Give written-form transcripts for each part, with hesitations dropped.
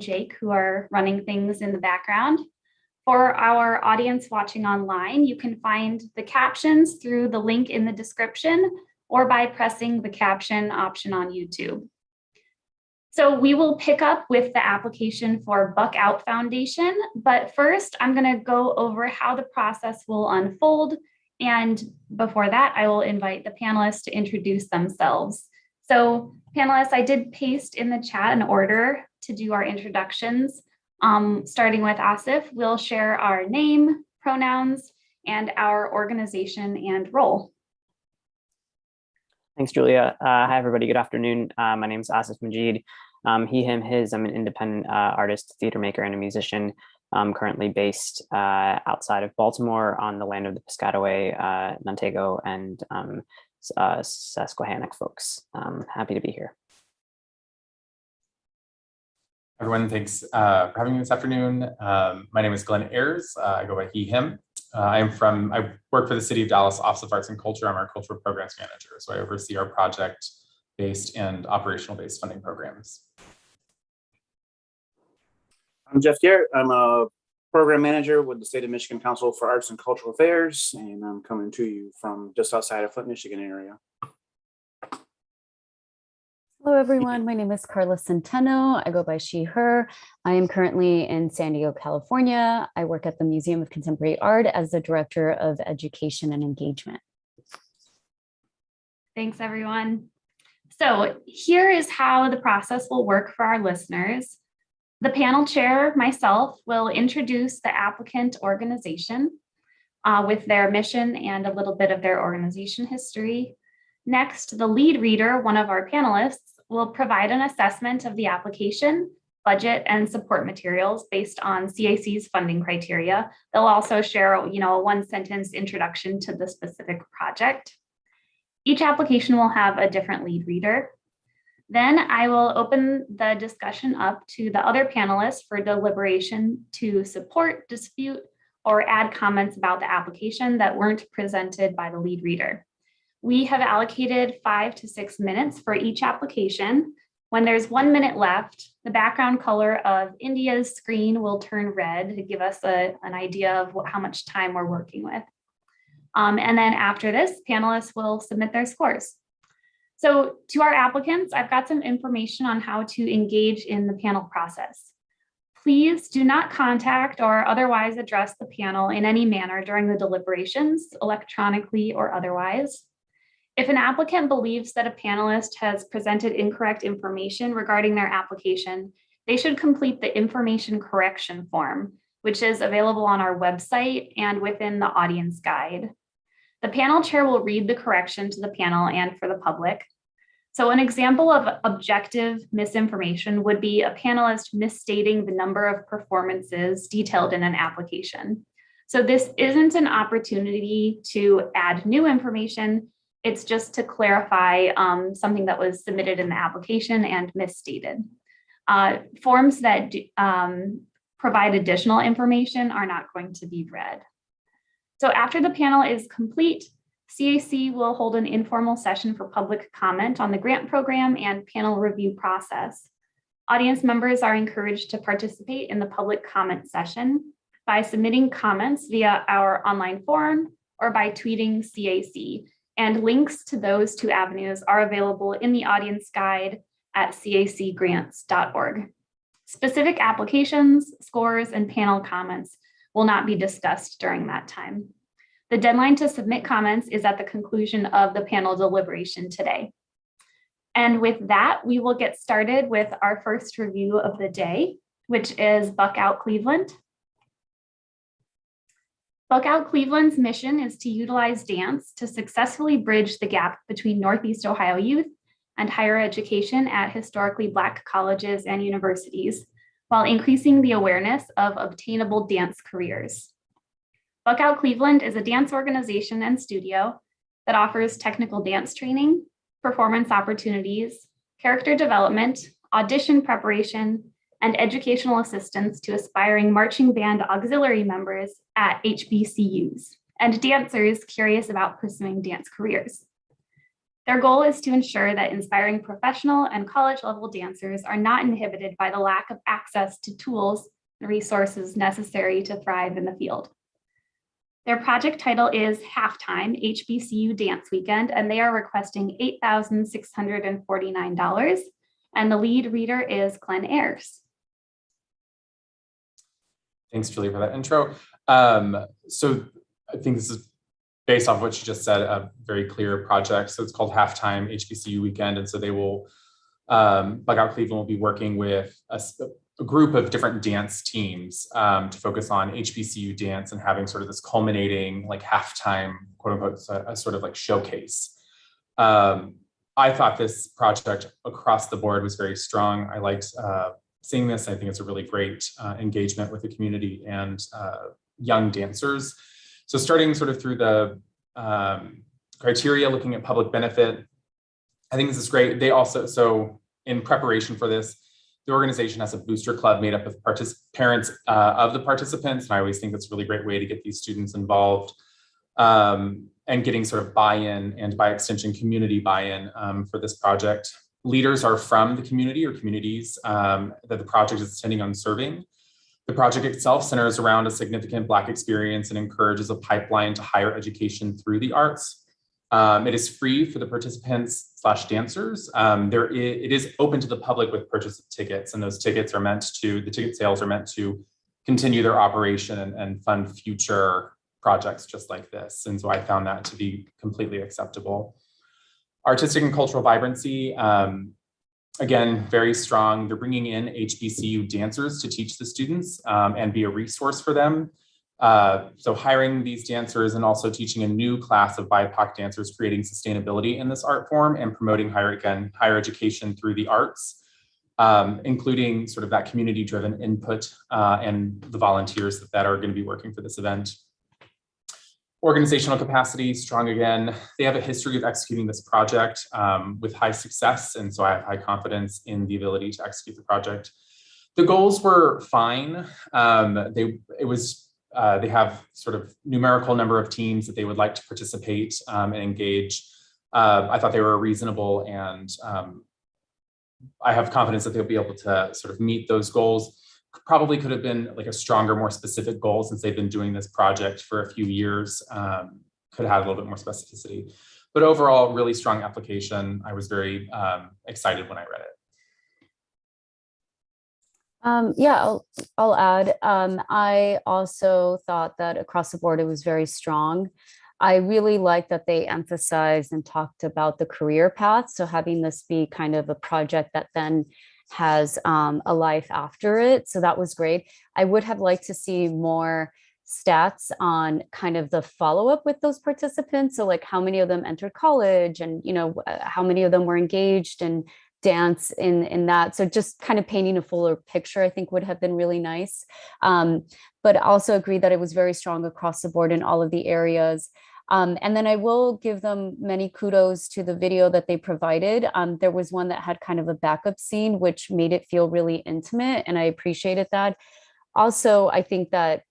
Jake, who are running things in the background. For our audience watching online, you can find the captions through the link in the description or by pressing the caption option on YouTube. So we will pick up with the application for Buck Out Foundation, but first I'm going to go over how the process will unfold. And before that, I will invite the panelists to introduce themselves. So panelists, I did paste in the chat an order to do our introductions. Starting with Asif, we'll share our name, pronouns, and our organization and role. Thanks, Julia. Hi, everybody. Good afternoon. My name is Asif Majid. He, him, his. I'm an independent artist, theater maker, and a musician. I'm currently based outside of Baltimore on the land of the Piscataway, Montego, and Susquehannock folks. Happy to be here. Everyone, thanks for having me this afternoon. My name is Glenn Ayers. I go by he, him. I work for the City of Dallas Office of Arts and Culture. I'm our cultural programs manager. So I oversee our project-based and operational-based funding programs. I'm Jeff Garrett. I'm a program manager with the State of Michigan Council for Arts and Cultural Affairs, and I'm coming to you from just outside of Flint, Michigan area. Hello, everyone. My name is Carla Centeno. I go by she, her. I am currently in San Diego, California. I work at the Museum of Contemporary Art as the Director of Education and Engagement. Thanks, everyone. So here is how the process will work for our listeners. The panel chair, myself, will introduce the applicant organization with their mission and a little bit of their organization history. Next, the lead reader, one of our panelists, will provide an assessment of the application, budget, and support materials based on CAC's funding criteria. They'll also share, a one-sentence introduction to the specific project. Each application will have a different lead reader. Then I will open the discussion up to the other panelists for deliberation to support, dispute, or add comments about the application that weren't presented by the lead reader. We have allocated 5 to 6 minutes for each application. When there's 1 minute left, the background color of India's screen will turn red to give us an idea of how much time we're working with. And then after this, panelists will submit their scores. So to our applicants, I've got some information on how to engage in the panel process. Please do not contact or otherwise address the panel in any manner during the deliberations, electronically or otherwise. If an applicant believes that a panelist has presented incorrect information regarding their application, they should complete the information correction form, which is available on our website and within the audience guide. The panel chair will read the correction to the panel and for the public. So an example of objective misinformation would be a panelist misstating the number of performances detailed in an application. So this isn't an opportunity to add new information. It's just to clarify something that was submitted in the application and misstated. Forms that provide additional information are not going to be read. So after the panel is complete, CAC will hold an informal session for public comment on the grant program and panel review process. Audience members are encouraged to participate in the public comment session by submitting comments via our online forum or by tweeting CAC. And links to those two avenues are available in the audience guide at cacgrants.org. Specific applications, scores, and panel comments will not be discussed during that time. The deadline to submit comments is at the conclusion of the panel deliberation today. And with that, we will get started with our first review of the day, which is Buck Out Cleveland. Buck Out Cleveland's mission is to utilize dance to successfully bridge the gap between Northeast Ohio youth and higher education at historically Black colleges and universities, while increasing the awareness of obtainable dance careers. Buck Out Cleveland is a dance organization and studio that offers technical dance training, performance opportunities, character development, audition preparation, and educational assistance to aspiring marching band auxiliary members at HBCUs and dancers curious about pursuing dance careers. Their goal is to ensure that inspiring professional and college-level dancers are not inhibited by the lack of access to tools and resources necessary to thrive in the field. Their project title is Halftime HBCU Dance Weekend, and they are requesting $8,649. And the lead reader is Glenn Ayers. Thanks, Julie, for that intro. So I think this is based off what you just said, a very clear project. So it's called Halftime HBCU Weekend. And so they will, Quire Cleveland will be working with a group of different dance teams to focus on HBCU dance and having sort of this culminating like halftime, quote unquote, a sort of like showcase. I thought this project across the board was very strong. I liked seeing this. I think it's a really great engagement with the community and young dancers. So starting sort of through the criteria, looking at public benefit, I think this is great. They also, so in preparation for this, the organization has a booster club made up of parents of the participants. And I always think that's a really great way to get these students involved and getting sort of buy-in and by extension, community buy-in for this project. Leaders are from the community or communities that the project is intending on serving. The project itself centers around a significant Black experience and encourages a pipeline to higher education through the arts. It is free for the participants / dancers. It is open to the public with purchase of tickets, and those tickets are meant to, the ticket sales are meant to continue their operation and fund future projects just like this. And so I found that to be completely acceptable. Artistic and cultural vibrancy, again, very strong. They're bringing in HBCU dancers to teach the students and be a resource for them. So hiring these dancers and also teaching a new class of BIPOC dancers, creating sustainability in this art form and promoting higher education through the arts, including sort of that community-driven input and the volunteers that are going to be working for this event. Organizational capacity, strong again. They have a history of executing this project with high success, and so I have high confidence in the ability to execute the project. The goals were fine. They have sort of numerical number of teams that they would like to participate and engage. I thought they were reasonable, and I have confidence that they'll be able to sort of meet those goals. Probably could have been like a stronger, more specific goal since they've been doing this project for a few years. Could have had a little bit more specificity, but overall, really strong application. I was very excited when I read it. Yeah, I'll add. I also thought that across the board, it was very strong. I really like that they emphasized and talked about the career path. So having this be kind of a project that then has a life after it. So that was great. I would have liked to see more stats on kind of the follow-up with those participants. So like how many of them entered college and, you know, how many of them were engaged in dance in that. So just kind of painting a fuller picture, I think would have been really nice. But also agree that it was very strong across the board in all of the areas. And then I will give them many kudos to the video that they provided. There was one that had kind of a backup scene, which made it feel really intimate, and I appreciated that. Also, I think that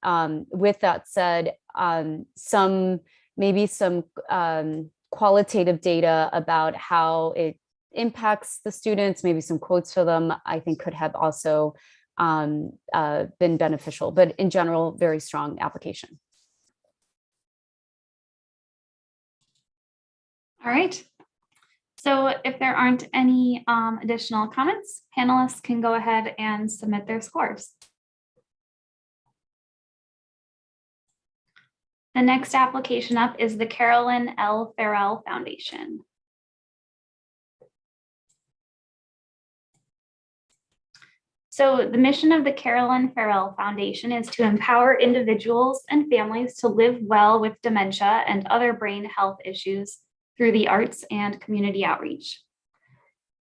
with that said, maybe some qualitative data about how it impacts the students, maybe some quotes for them, I think could have also been beneficial. But in general, very strong application. All right. So if there aren't any additional comments, panelists can go ahead and submit their scores. The next application up is the Carolyn L. Farrell Foundation. So the mission of the Carolyn Farrell Foundation is to empower individuals and families to live well with dementia and other brain health issues through the arts and community outreach.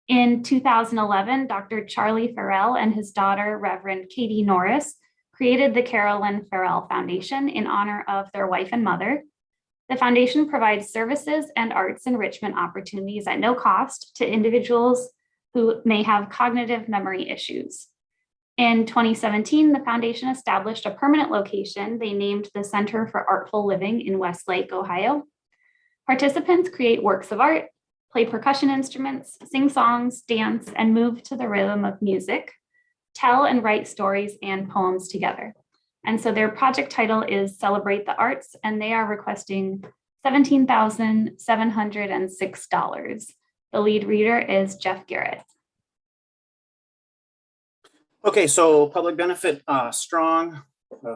In 2011, Dr. Charlie Farrell and his daughter, Reverend Katie Norris, created the Carolyn Farrell Foundation in honor of their wife and mother. The foundation provides services and arts enrichment opportunities at no cost to individuals who may have cognitive memory issues. In 2017, the foundation established a permanent location they named the Center for Artful Living in Westlake, Ohio. Participants create works of art, play percussion instruments, sing songs, dance, and move to the rhythm of music, tell and write stories and poems together. And so their project title is Celebrate the Arts, and they are requesting $17,706. The lead reader is Jeff Garrett. Okay, so public benefit, strong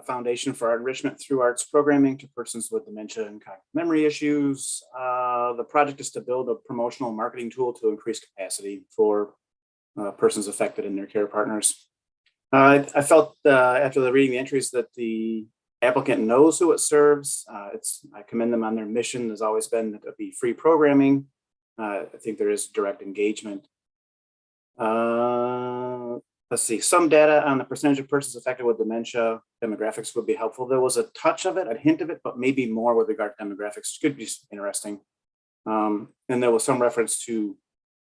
foundation for art enrichment through arts programming to persons with dementia and cognitive memory issues. The project is to build a promotional marketing tool to increase capacity for persons affected and their care partners. I felt after reading the entries that the applicant knows who it serves. I commend them on their mission. Has always been to be free programming. I think there is direct engagement. Let's see, some data on the percentage of persons affected with dementia demographics would be helpful. There was a touch of it, a hint of it, but maybe more with regard to demographics. Could be interesting. And there was some reference to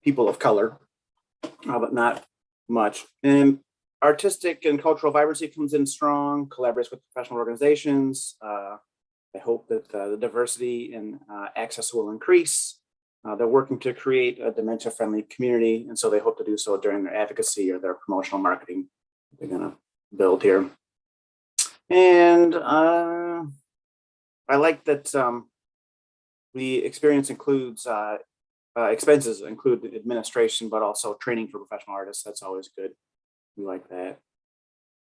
people of color, but not much. And artistic and cultural vibrancy comes in strong, collaborates with professional organizations. I hope that the diversity and access will increase. They're working to create a dementia-friendly community, and so they hope to do so during their advocacy or their promotional marketing they're going to build here. And I like that the experience includes expenses include administration, but also training for professional artists. That's always good. We like that.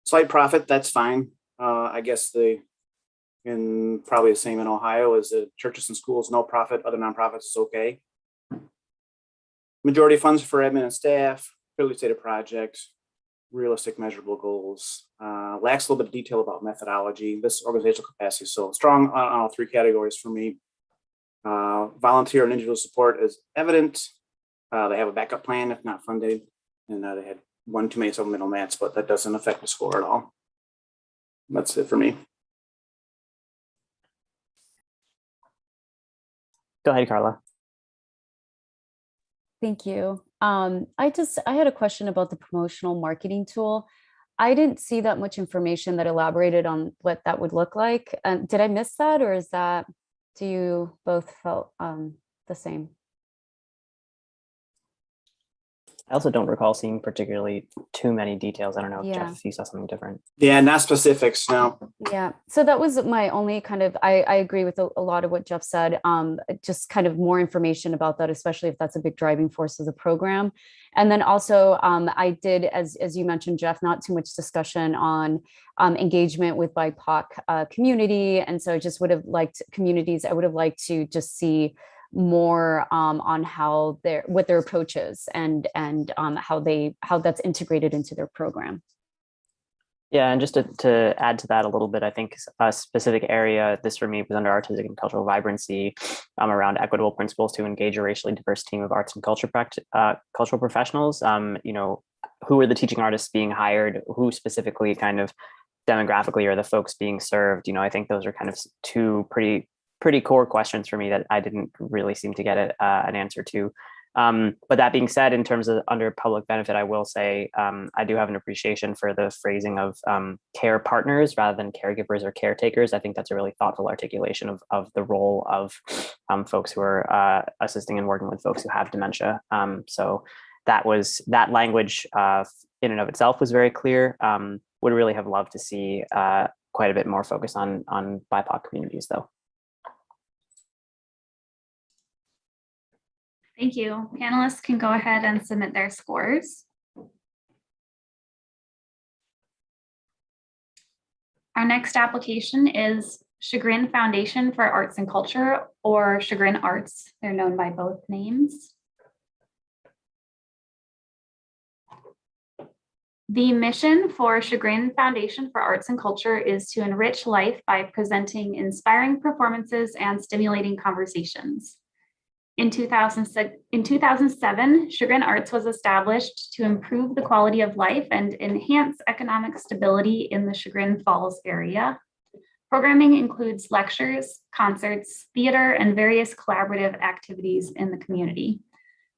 Slight profit, that's fine. I guess probably the same in Ohio is the churches and schools, no profit, other nonprofits is okay. Majority funds for admin and staff, clearly stated project, realistic measurable goals, lacks a little bit of detail about methodology, this organizational capacity, so strong on all three categories for me. Volunteer and individual support is evident. They have a backup plan if not funded, and they had one too many supplemental mats, but that doesn't affect the score at all. That's it for me. Go ahead, Carla. Thank you. I had a question about the promotional marketing tool. I didn't see that much information that elaborated on what that would look like. Did I miss that, or do you both felt the same? I also don't recall seeing particularly too many details. I don't know if Yeah. Jeff, you saw something different. Yeah, not specifics, no. Yeah, so that was my only kind of, I agree with a lot of what Jeff said, just kind of more information about that, especially if that's a big driving force of the program. And then also I did, as you mentioned, Jeff, not too much discussion on engagement with BIPOC community. And so I just would have liked communities, I would have liked to just see more on how what their approach is and how that's integrated into their program. Yeah, and just to add to that a little bit, I think a specific area, this for me was under artistic and cultural vibrancy, around equitable principles to engage a racially diverse team of arts and cultural professionals. You know, who are the teaching artists being hired? Who specifically kind of demographically are the folks being served? You know, I think those are kind of two pretty core questions for me that I didn't really seem to get an answer to. But that being said, in terms of under public benefit, I will say I do have an appreciation for the phrasing of care partners rather than caregivers or caretakers. I think that's a really thoughtful articulation of the role of folks who are assisting and working with folks who have dementia. So that language in and of itself was very clear. Would really have loved to see quite a bit more focus on BIPOC communities, though. Thank you. Panelists can go ahead and submit their scores. Our next application is Chagrin Foundation for Arts and Culture, or Chagrin Arts. They're known by both names. The mission for Chagrin Foundation for Arts and Culture is to enrich life by presenting inspiring performances and stimulating conversations. In 2007, Chagrin Arts was established to improve the quality of life and enhance economic stability in the Chagrin Falls area. Programming includes lectures, concerts, theater, and various collaborative activities in the community.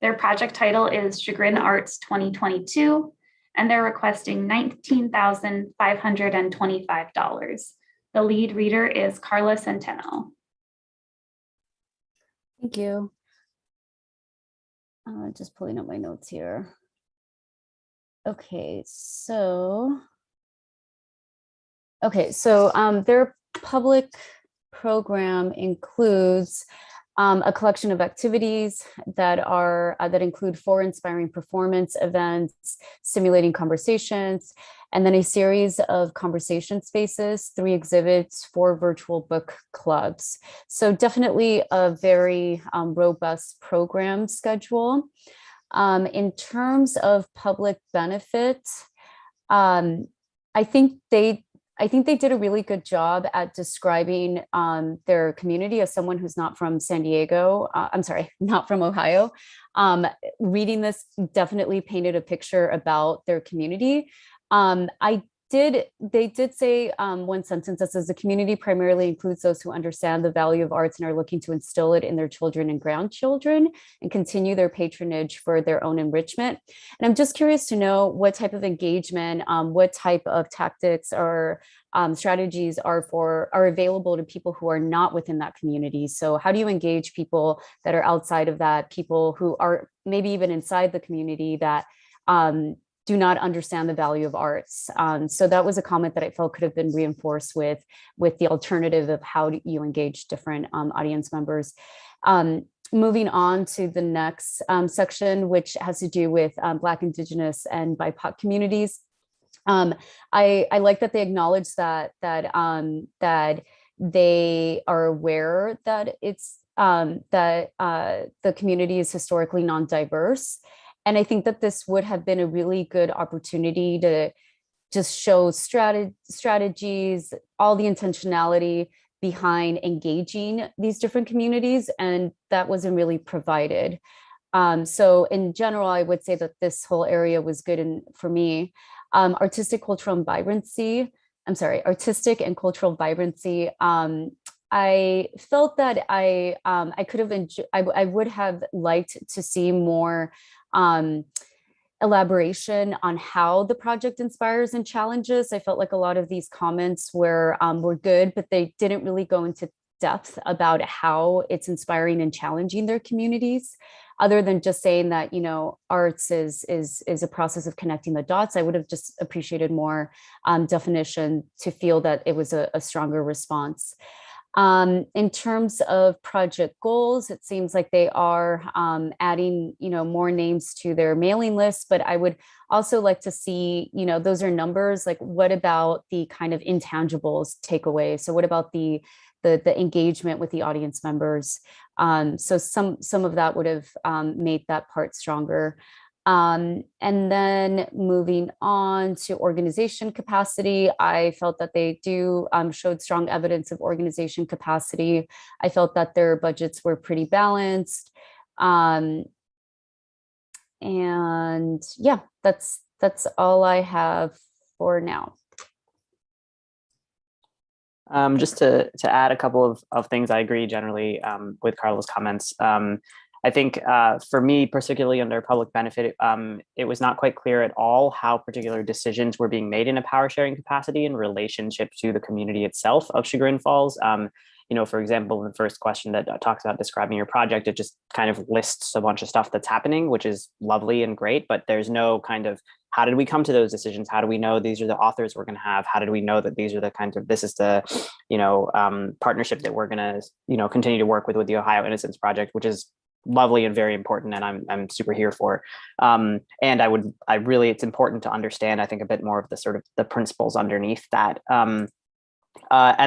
Their project title is Chagrin Arts 2022, and they're requesting $19,525. The lead reader is Carla Centeno. Thank you. Just pulling up my notes here. Okay, so their public program includes a collection of activities that include 4 inspiring performance events, stimulating conversations, and then a series of conversation spaces, 3 exhibits, 4 virtual book clubs. So definitely a very robust program schedule. In terms of public benefit, I think they did a really good job at describing their community. As someone who's not from San Diego, I'm sorry, not from Ohio, reading this definitely painted a picture about their community. They did say one sentence that says the community primarily includes those who understand the value of arts and are looking to instill it in their children and grandchildren and continue their patronage for their own enrichment. And I'm just curious to know what type of engagement, what type of tactics or strategies are available to people who are not within that community. So how do you engage people that are outside of that, people who are maybe even inside the community that do not understand the value of arts? So that was a comment that I felt could have been reinforced with the alternative of how do you engage different audience members. Moving on to the next section, which has to do with Black, Indigenous, and BIPOC communities. I like that they acknowledge that they are aware that the community is historically non-diverse. And I think that this would have been a really good opportunity to just show strategies, all the intentionality behind engaging these different communities, and that wasn't really provided. So in general, I would say that this whole area was good for me. Artistic and cultural vibrancy. I felt that I could have I would have liked to see more elaboration on how the project inspires and challenges. I felt like a lot of these comments were good, but they didn't really go into depth about how it's inspiring and challenging their communities. Other than just saying that, you know, arts is a process of connecting the dots. I would have just appreciated more definition to feel that it was a stronger response. In terms of project goals, it seems like they are adding, you know, more names to their mailing list, but I would also like to see, you know, those are numbers, like what about the kind of intangibles takeaway? So what about the engagement with the audience members? So some of that would have made that part stronger. And then moving on to organization capacity, I felt that they showed strong evidence of organization capacity. I felt that their budgets were pretty balanced. And yeah, that's all I have for now. Just to add a couple of things, I agree generally with Carla's comments. I think for me, particularly under public benefit, it was not quite clear at all how particular decisions were being made in a power sharing capacity in relationship to the community itself of Chagrin Falls. You know, for example, the first question that talks about describing your project, it just kind of lists a bunch of stuff that's happening, which is lovely and great, but there's no kind of, how did we come to those decisions? How do we know these are the authors we're going to have? How did we know that these are the kinds of, this is the, you know, partnership that we're going to, you know, continue to work with the Ohio Innocence Project, which is lovely and very important, and I'm super here for. And it's important to understand, I think, a bit more of the sort of the principles underneath that. And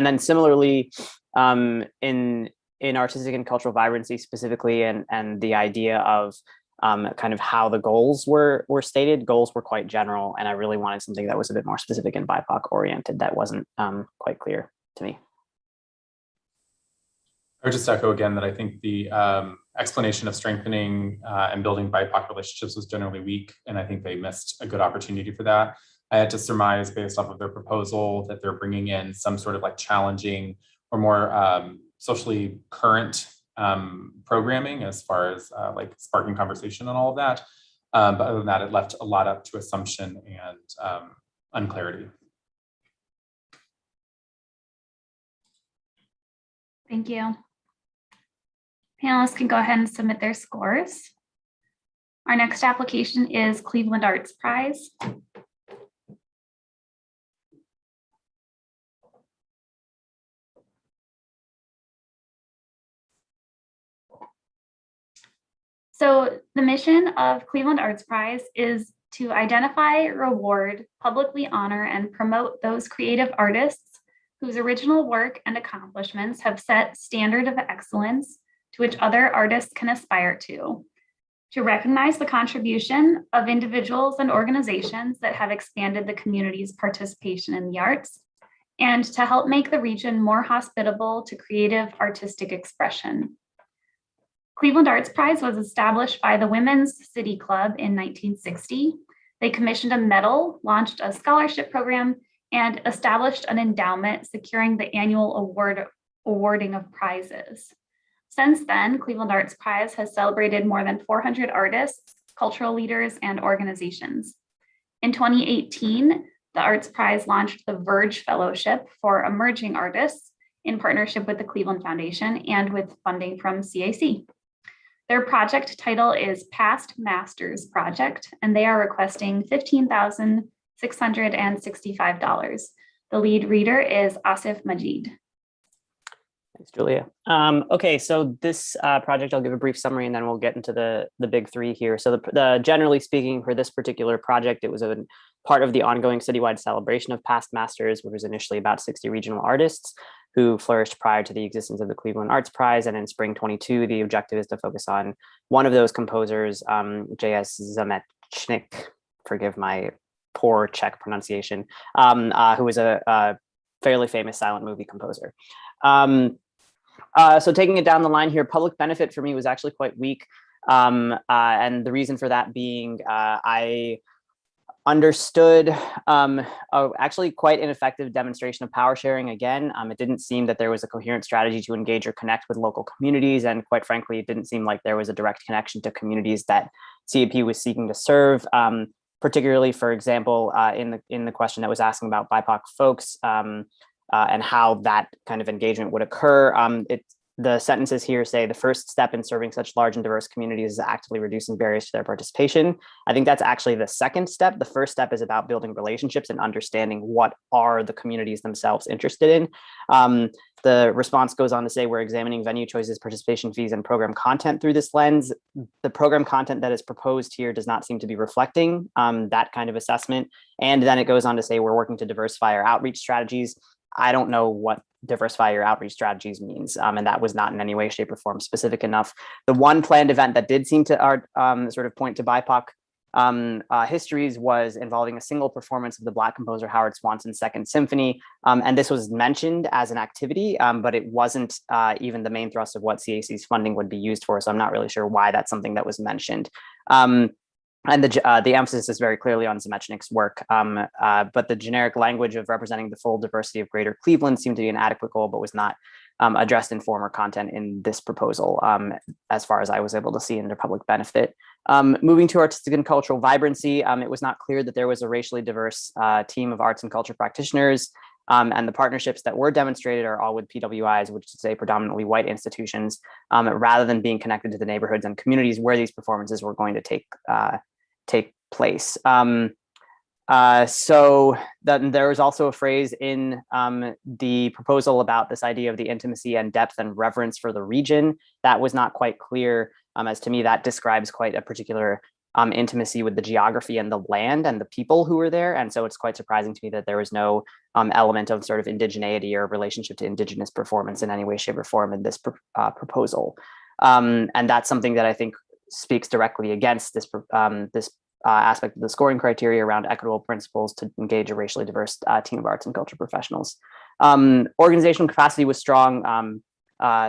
then similarly, in artistic and cultural vibrancy specifically, and the idea of kind of how the goals were stated, goals were quite general, and I really wanted something that was a bit more specific and BIPOC oriented. That wasn't quite clear to me. I would just echo again that I think the explanation of strengthening and building BIPOC relationships was generally weak, and I think they missed a good opportunity for that. I had to surmise based off of their proposal that they're bringing in some sort of like challenging or more socially current programming as far as like sparking conversation and all of that. But other than that, it left a lot up to assumption and unclarity. Thank you. Panelists can go ahead and submit their scores. Our next application is Cleveland Arts Prize. So the mission of Cleveland Arts Prize is to identify, reward, publicly honor, and promote those creative artists whose original work and accomplishments have set standard of excellence to which other artists can aspire to recognize the contribution of individuals and organizations that have expanded the community's participation in the arts, and to help make the region more hospitable to creative artistic expression. Cleveland Arts Prize was established by the Women's City Club in 1960. They commissioned a medal, launched a scholarship program, and established an endowment securing the annual awarding of prizes. Since then, Cleveland Arts Prize has celebrated more than 400 artists, cultural leaders, and organizations. In 2018, the Arts Prize launched the Verge Fellowship for emerging artists in partnership with the Cleveland Foundation and with funding from CAC. Their project title is Past Masters Project, and they are requesting $15,665. The lead reader is Asif Majid. Thanks, Julia. Okay, so this project, I'll give a brief summary and then we'll get into the big three here. So generally speaking, for this particular project, it was a part of the ongoing citywide celebration of past masters, which was initially about 60 regional artists who flourished prior to the existence of the Cleveland Arts Prize. And in spring 22, the objective is to focus on one of those composers, J.S. Zamechnik, forgive my poor Czech pronunciation, who was a fairly famous silent movie composer. So taking it down the line here, public benefit for me was actually quite weak. And the reason for that being, I understood actually quite ineffective demonstration of power sharing again. It didn't seem that there was a coherent strategy to engage or connect with local communities. And quite frankly, it didn't seem like there was a direct connection to communities that CAP was seeking to serve. Particularly, for example, in the question that was asking about BIPOC folks, and how that kind of engagement would occur. The sentences here say the first step in serving such large and diverse communities is actively reducing barriers to their participation. I think that's actually the second step. The first step is about building relationships and understanding what are the communities themselves interested in. The response goes on to say, we're examining venue choices, participation fees, and program content through this lens. The program content that is proposed here does not seem to be reflecting that kind of assessment. And then it goes on to say, we're working to diversify our outreach strategies. I don't know what diversify your outreach strategies means. And that was not in any way, shape, or form specific enough. The one planned event that did seem to sort of point to BIPOC histories was involving a single performance of the Black composer Howard Swanson's Second Symphony. And this was mentioned as an activity, but it wasn't even the main thrust of what CAC's funding would be used for. So I'm not really sure why that's something that was mentioned. And the emphasis is very clearly on Zamechnik's work, but the generic language of representing the full diversity of Greater Cleveland seemed to be an adequate goal, but was not addressed in form or content in this proposal, as far as I was able to see under public benefit. Moving to artistic and cultural vibrancy, it was not clear that there was a racially diverse team of arts and culture practitioners, and the partnerships that were demonstrated are all with PWIs, which is to say predominantly white institutions, rather than being connected to the neighborhoods and communities where these performances were going to take place. So then there was also a phrase in the proposal about this idea of the intimacy and depth and reverence for the region. That was not quite clear, as to me that describes quite a particular intimacy with the geography and the land and the people who were there. And so it's quite surprising to me that there was no element of sort of indigeneity or relationship to indigenous performance in any way, shape, or form in this proposal. And that's something that I think speaks directly against this aspect of the scoring criteria around equitable principles to engage a racially diverse team of arts and culture professionals. Organizational capacity was strong.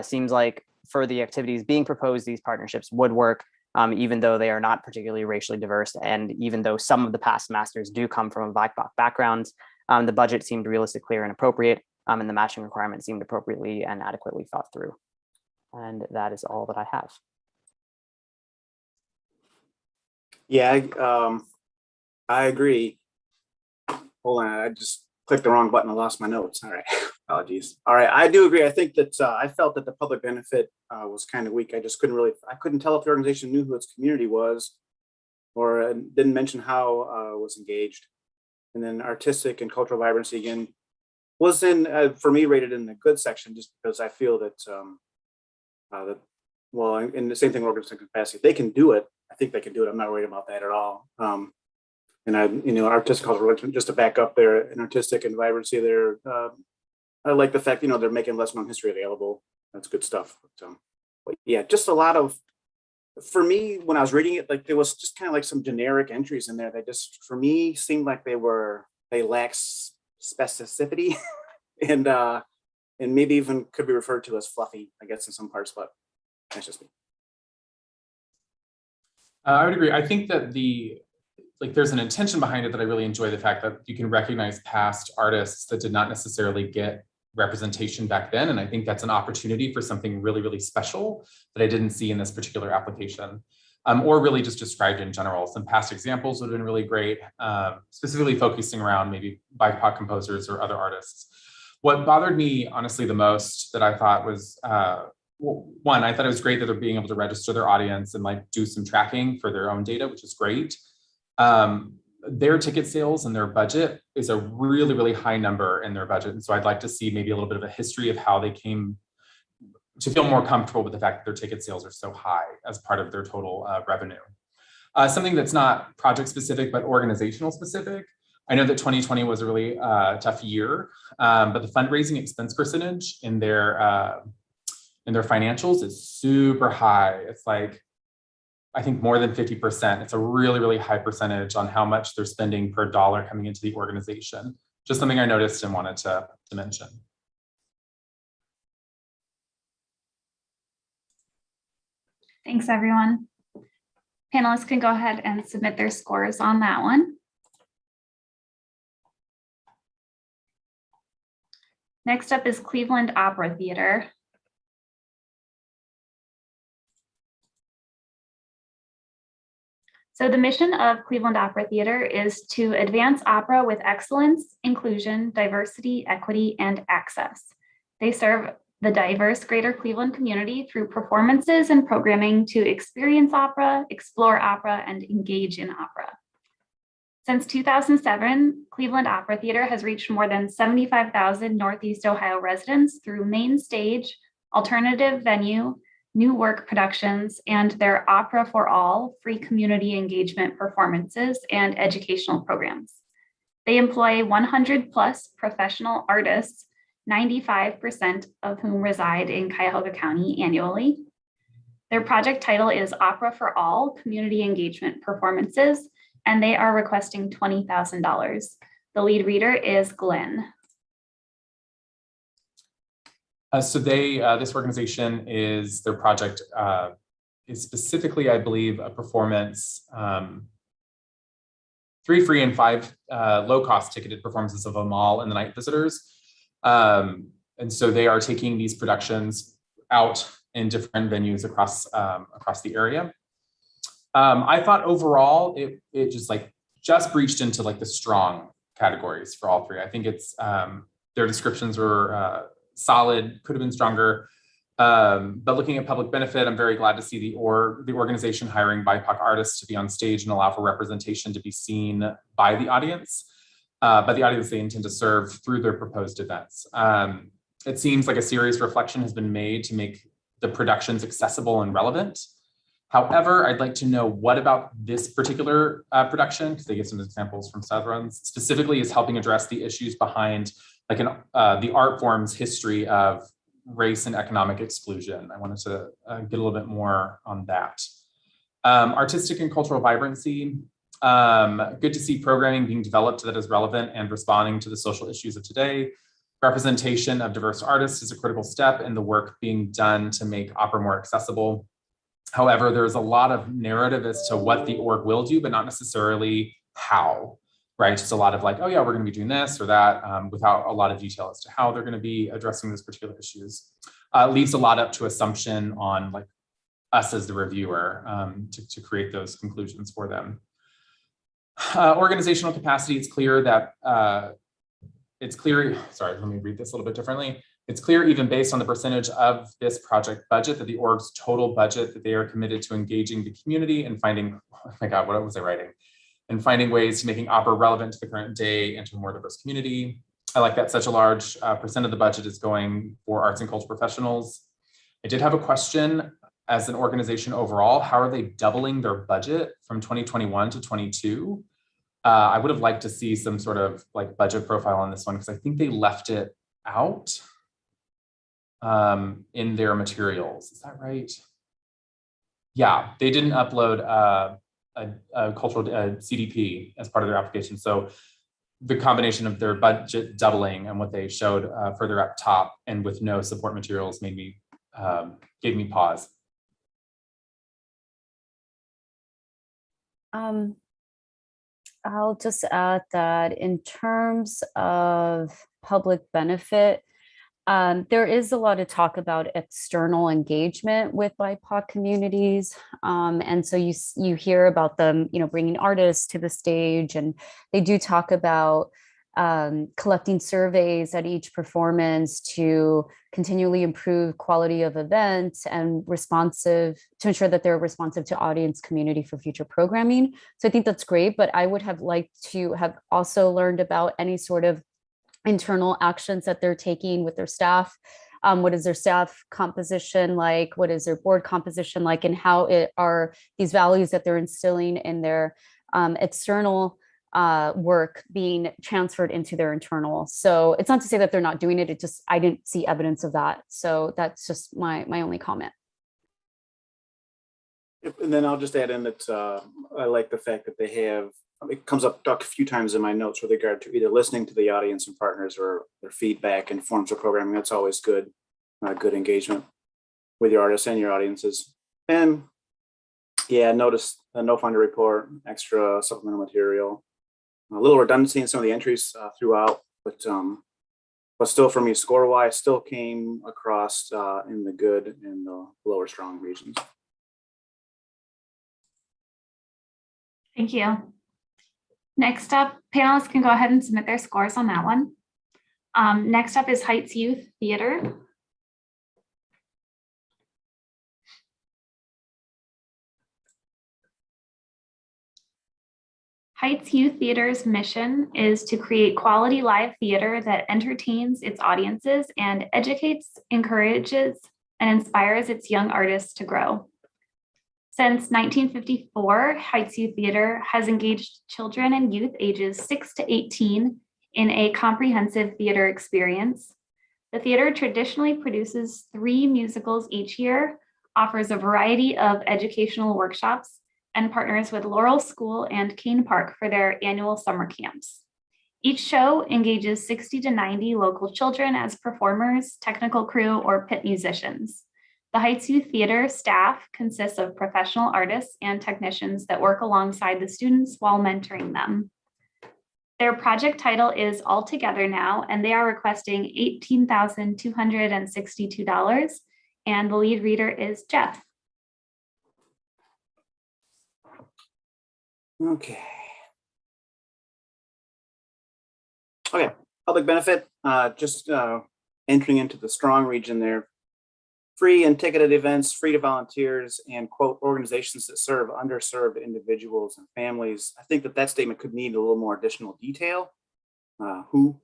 Seems like for the activities being proposed, these partnerships would work, even though they are not particularly racially diverse. And even though some of the past masters do come from BIPOC backgrounds, the budget seemed realistic, clear, and appropriate, and the matching requirements seemed appropriately and adequately thought through. And that is all that I have. Yeah, I agree. Hold on, I just clicked the wrong button and lost my notes. All right, apologies. All right, I do agree. I think that I felt that the public benefit was kind of weak. I just couldn't tell if the organization knew who its community was. or didn't mention how was engaged. And then artistic and cultural vibrancy again was in for me rated in the good section, just because I feel that well, in the same thing, organizational capacity, if they can do it. I think they can do it. I'm not worried about that at all. And artistic cultural, just to back up there, an artistic and vibrancy there. I like the fact, they're making less known history available. That's good stuff. But yeah, just a lot of, for me, when I was reading it, like there was just kind of like some generic entries in there that just, for me, seemed like they lack specificity and maybe even could be referred to as fluffy, I guess, in some parts, but that's just me. I would agree. I think that there's an intention behind it that I really enjoy, the fact that you can recognize past artists that did not necessarily get representation back then. And I think that's an opportunity for something really, really special that I didn't see in this particular application, or really just described in general. Some past examples would have been really great, specifically focusing around maybe BIPOC composers or other artists. What bothered me, honestly, the most that I thought was, one, I thought it was great that they're being able to register their audience and like do some tracking for their own data, which is great. Their ticket sales and their budget is a really, really high number in their budget. And so I'd like to see maybe a little bit of a history of how they came to feel more comfortable with the fact that their ticket sales are so high as part of their total revenue. Something that's not project specific, but organizational specific. I know that 2020 was a really tough year, but the fundraising expense percentage in their financials is super high. It's like, I think more than 50%. It's a really, really high percentage on how much they're spending per dollar coming into the organization. Just something I noticed and wanted to mention. Thanks, everyone. Panelists can go ahead and submit their scores on that one. Next up is Cleveland Opera Theater. So the mission of Cleveland Opera Theater is to advance opera with excellence, inclusion, diversity, equity, and access. They serve the diverse greater Cleveland community through performances and programming to experience opera, explore opera, and engage in opera. Since 2007, Cleveland Opera Theater has reached more than 75,000 Northeast Ohio residents through main stage, alternative venue, new work productions, and their Opera for All free community engagement performances and educational programs. They employ 100 plus professional artists, 95% of whom reside in Cuyahoga County annually. Their project title is Opera for All Community Engagement Performances, and they are requesting $20,000. The lead reader is Glenn. So this organization their project is specifically, I believe, a performance, 3 free and 5 low-cost ticketed performances of Amal and the Night Visitors. And so they are taking these productions out in different venues across the area. I thought overall it just breached into like the strong categories for all 3. I think it's their descriptions were solid, could have been stronger. But looking at public benefit, I'm very glad to see the organization hiring BIPOC artists to be on stage and allow for representation to be seen by the audience they intend to serve through their proposed events. It seems like a serious reflection has been made to make the productions accessible and relevant. However, I'd like to know what about this particular production, because they give some examples from Southrons, specifically is helping address the issues behind the art form's history of race and economic exclusion. I wanted to get a little bit more on that. Artistic and cultural vibrancy. Good to see programming being developed that is relevant and responding to the social issues of today. Representation of diverse artists is a critical step in the work being done to make opera more accessible. However, there's a lot of narrative as to what the org will do, but not necessarily how. Right, just a lot of like, oh yeah, we're going to be doing this or that, without a lot of detail as to how they're going to be addressing those particular issues. Leaves a lot up to assumption on like us as the reviewer to create those conclusions for them. Organizational capacity, it's clear that sorry, let me read this a little bit differently. It's clear, even based on the percentage of this project budget, that the org's total budget, that they are committed to engaging the community and finding, oh my God, what was I writing? And finding ways to making opera relevant to the current day and to a more diverse community. I like that such a large percent of the budget is going for arts and culture professionals. I did have a question as an organization overall. How are they doubling their budget from 2021 to 22? I would have liked to see some sort of like budget profile on this one because I think they left it out in their materials. Is that right? Yeah, they didn't upload a cultural CDP as part of their application. So the combination of their budget doubling and what they showed further up top and with no support materials made me gave me pause. I'll just add that in terms of public benefit, there is a lot of talk about external engagement with BIPOC communities. And so you hear about them, bringing artists to the stage, and they do talk about collecting surveys at each performance to continually improve quality of events and to ensure that they're responsive to audience community for future programming. So I think that's great, but I would have liked to have also learned about any sort of internal actions that they're taking with their staff. What is their staff composition like? What is their board composition like? And how are these values that they're instilling in their external work being transferred into their internal? So it's not to say that they're not doing it. I didn't see evidence of that. So that's just my only comment. And then I'll just add in that I like the fact that they have, it comes up a few times in my notes with regard to either listening to the audience and partners or their feedback and forms of programming. That's always good, good engagement with your artists and your audiences. And yeah, notice a no funder report, extra supplemental material, a little redundancy in some of the entries throughout, but still for me, score-wise, still came across in the good and the lower strong regions. Thank you. Next up, panelists can go ahead and submit their scores on that one. Next up is Heights Youth Theater. Heights Youth Theater's mission is to create quality live theater that entertains its audiences and educates, encourages, and inspires its young artists to grow. Since 1954, Heights Youth Theater has engaged children and youth ages 6 to 18 in a comprehensive theater experience. The theater traditionally produces 3 musicals each year, offers a variety of educational workshops, and partners with Laurel School and Kane Park for their annual summer camps. Each show engages 60 to 90 local children as performers, technical crew, or pit musicians. The Heights Youth Theater staff consists of professional artists and technicians that work alongside the students while mentoring them. Their project title is All Together Now, and they are requesting $18,262, and the lead reader is Jeff. Okay, public benefit, just entering into the strong region there. Free and ticketed events, free to volunteers, and quote, organizations that serve underserved individuals and families. I think that statement could need a little more additional detail. Who,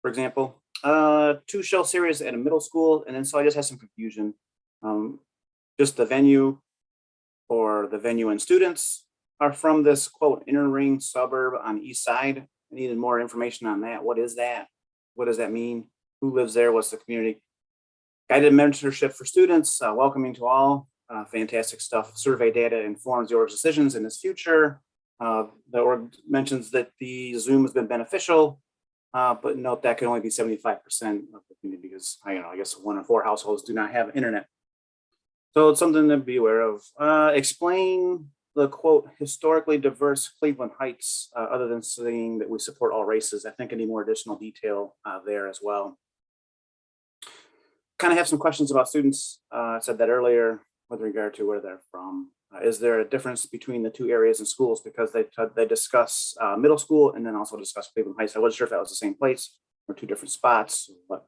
for example, 2 show series at a middle school, and then so I just had some confusion. Just the venue or the venue and students are from this quote, inner ring suburb on the east side. I needed more information on that. What is that? What does that mean? Who lives there? What's the community? Guided mentorship for students, welcoming to all, fantastic stuff. Survey data informs the org's decisions in its future. The org mentions that the Zoom has been beneficial, but note that can only be 75% of the community because I guess 1 in 4 households do not have internet. So it's something to be aware of. Explain the quote, historically diverse Cleveland Heights, other than saying that we support all races. I think I need more additional detail there as well. Kind of have some questions about students. I said that earlier with regard to where they're from. Is there a difference between the 2 areas and schools? Because they discuss middle school and then also discuss Cleveland Heights. I wasn't sure if that was the same place or 2 different spots, but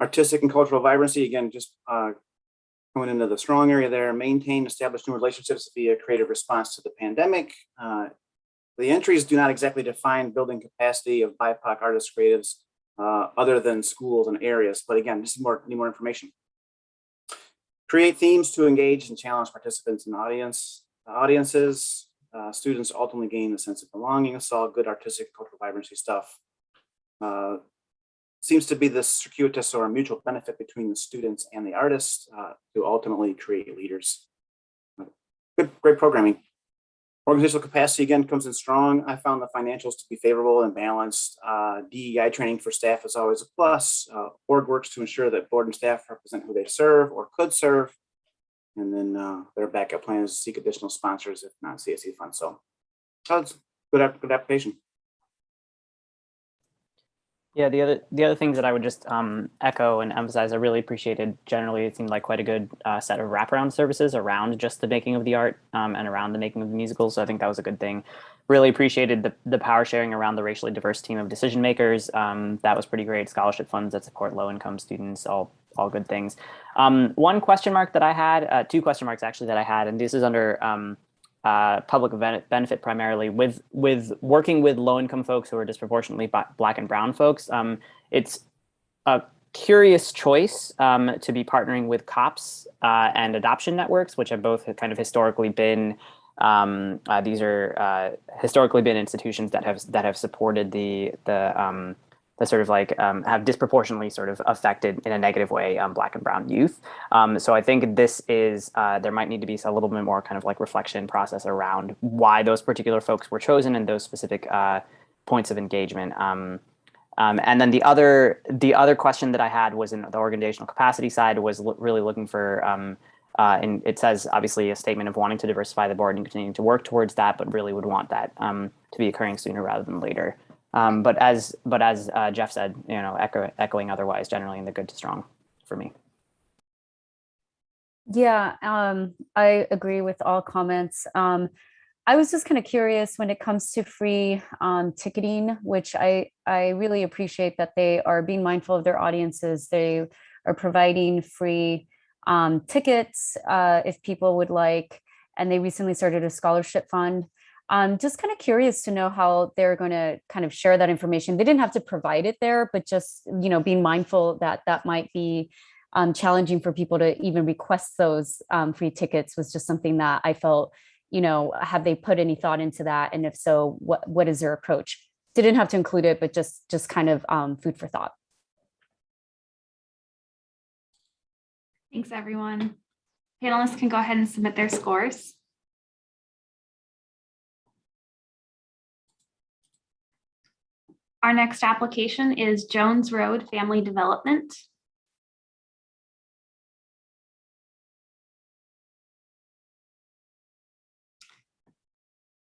Artistic and cultural vibrancy, again, just going into the strong area there. Maintain, establish new relationships via creative response to the pandemic. The entries do not exactly define building capacity of BIPOC artists, creatives, other than schools and areas. But again, just need more information. Create themes to engage and challenge participants and audiences. Students ultimately gain a sense of belonging. It's all good artistic, cultural vibrancy stuff. Seems to be this circuitous or mutual benefit between the students and the artists to ultimately create leaders. Great programming. Organizational capacity, again, comes in strong. I found the financials to be favorable and balanced. DEI training for staff is always a plus. Org works to ensure that board and staff represent who they serve or could serve. And then their backup plan is to seek additional sponsors if not CSE funds. So that's good application. Yeah, the other things that I would just echo and emphasize, I really appreciated. Generally, it seemed like quite a good set of wraparound services around just the making of the art and around the making of the musicals. So I think that was a good thing. Really appreciated the power sharing around the racially diverse team of decision makers. That was pretty great. Scholarship funds that support low income students, all good things. One question mark that I had, two question marks actually that I had, and this is under public benefit primarily with working with low-income folks who are disproportionately Black and Brown folks. It's a curious choice to be partnering with COPS and adoption networks, which have both kind of historically been these are historically been institutions that have supported the sort of like have disproportionately sort of affected in a negative way Black and Brown youth. So I think this is there might need to be a little bit more kind of like reflection process around why those particular folks were chosen and those specific points of engagement. And then the other question that I had was in the organizational capacity side was really looking for and it says obviously a statement of wanting to diversify the board and continuing to work towards that, but really would want that to be occurring sooner rather than later. But as Jeff said, you know, echoing otherwise, generally in the good to strong for me. Yeah, I agree with all comments. I was just kind of curious when it comes to free ticketing, which I really appreciate that they are being mindful of their audiences. They are providing free tickets if people would like, and they recently started a scholarship fund. Just kind of curious to know how they're going to kind of share that information. They didn't have to provide it there, but just, you know, being mindful that that might be challenging for people to even request those free tickets was just something that I felt, you know, have they put any thought into that? And if so, what is their approach? Didn't have to include it, but just kind of food for thought. Thanks, everyone. Panelists can go ahead and submit their scores. Our next application is Jones Road Family Development.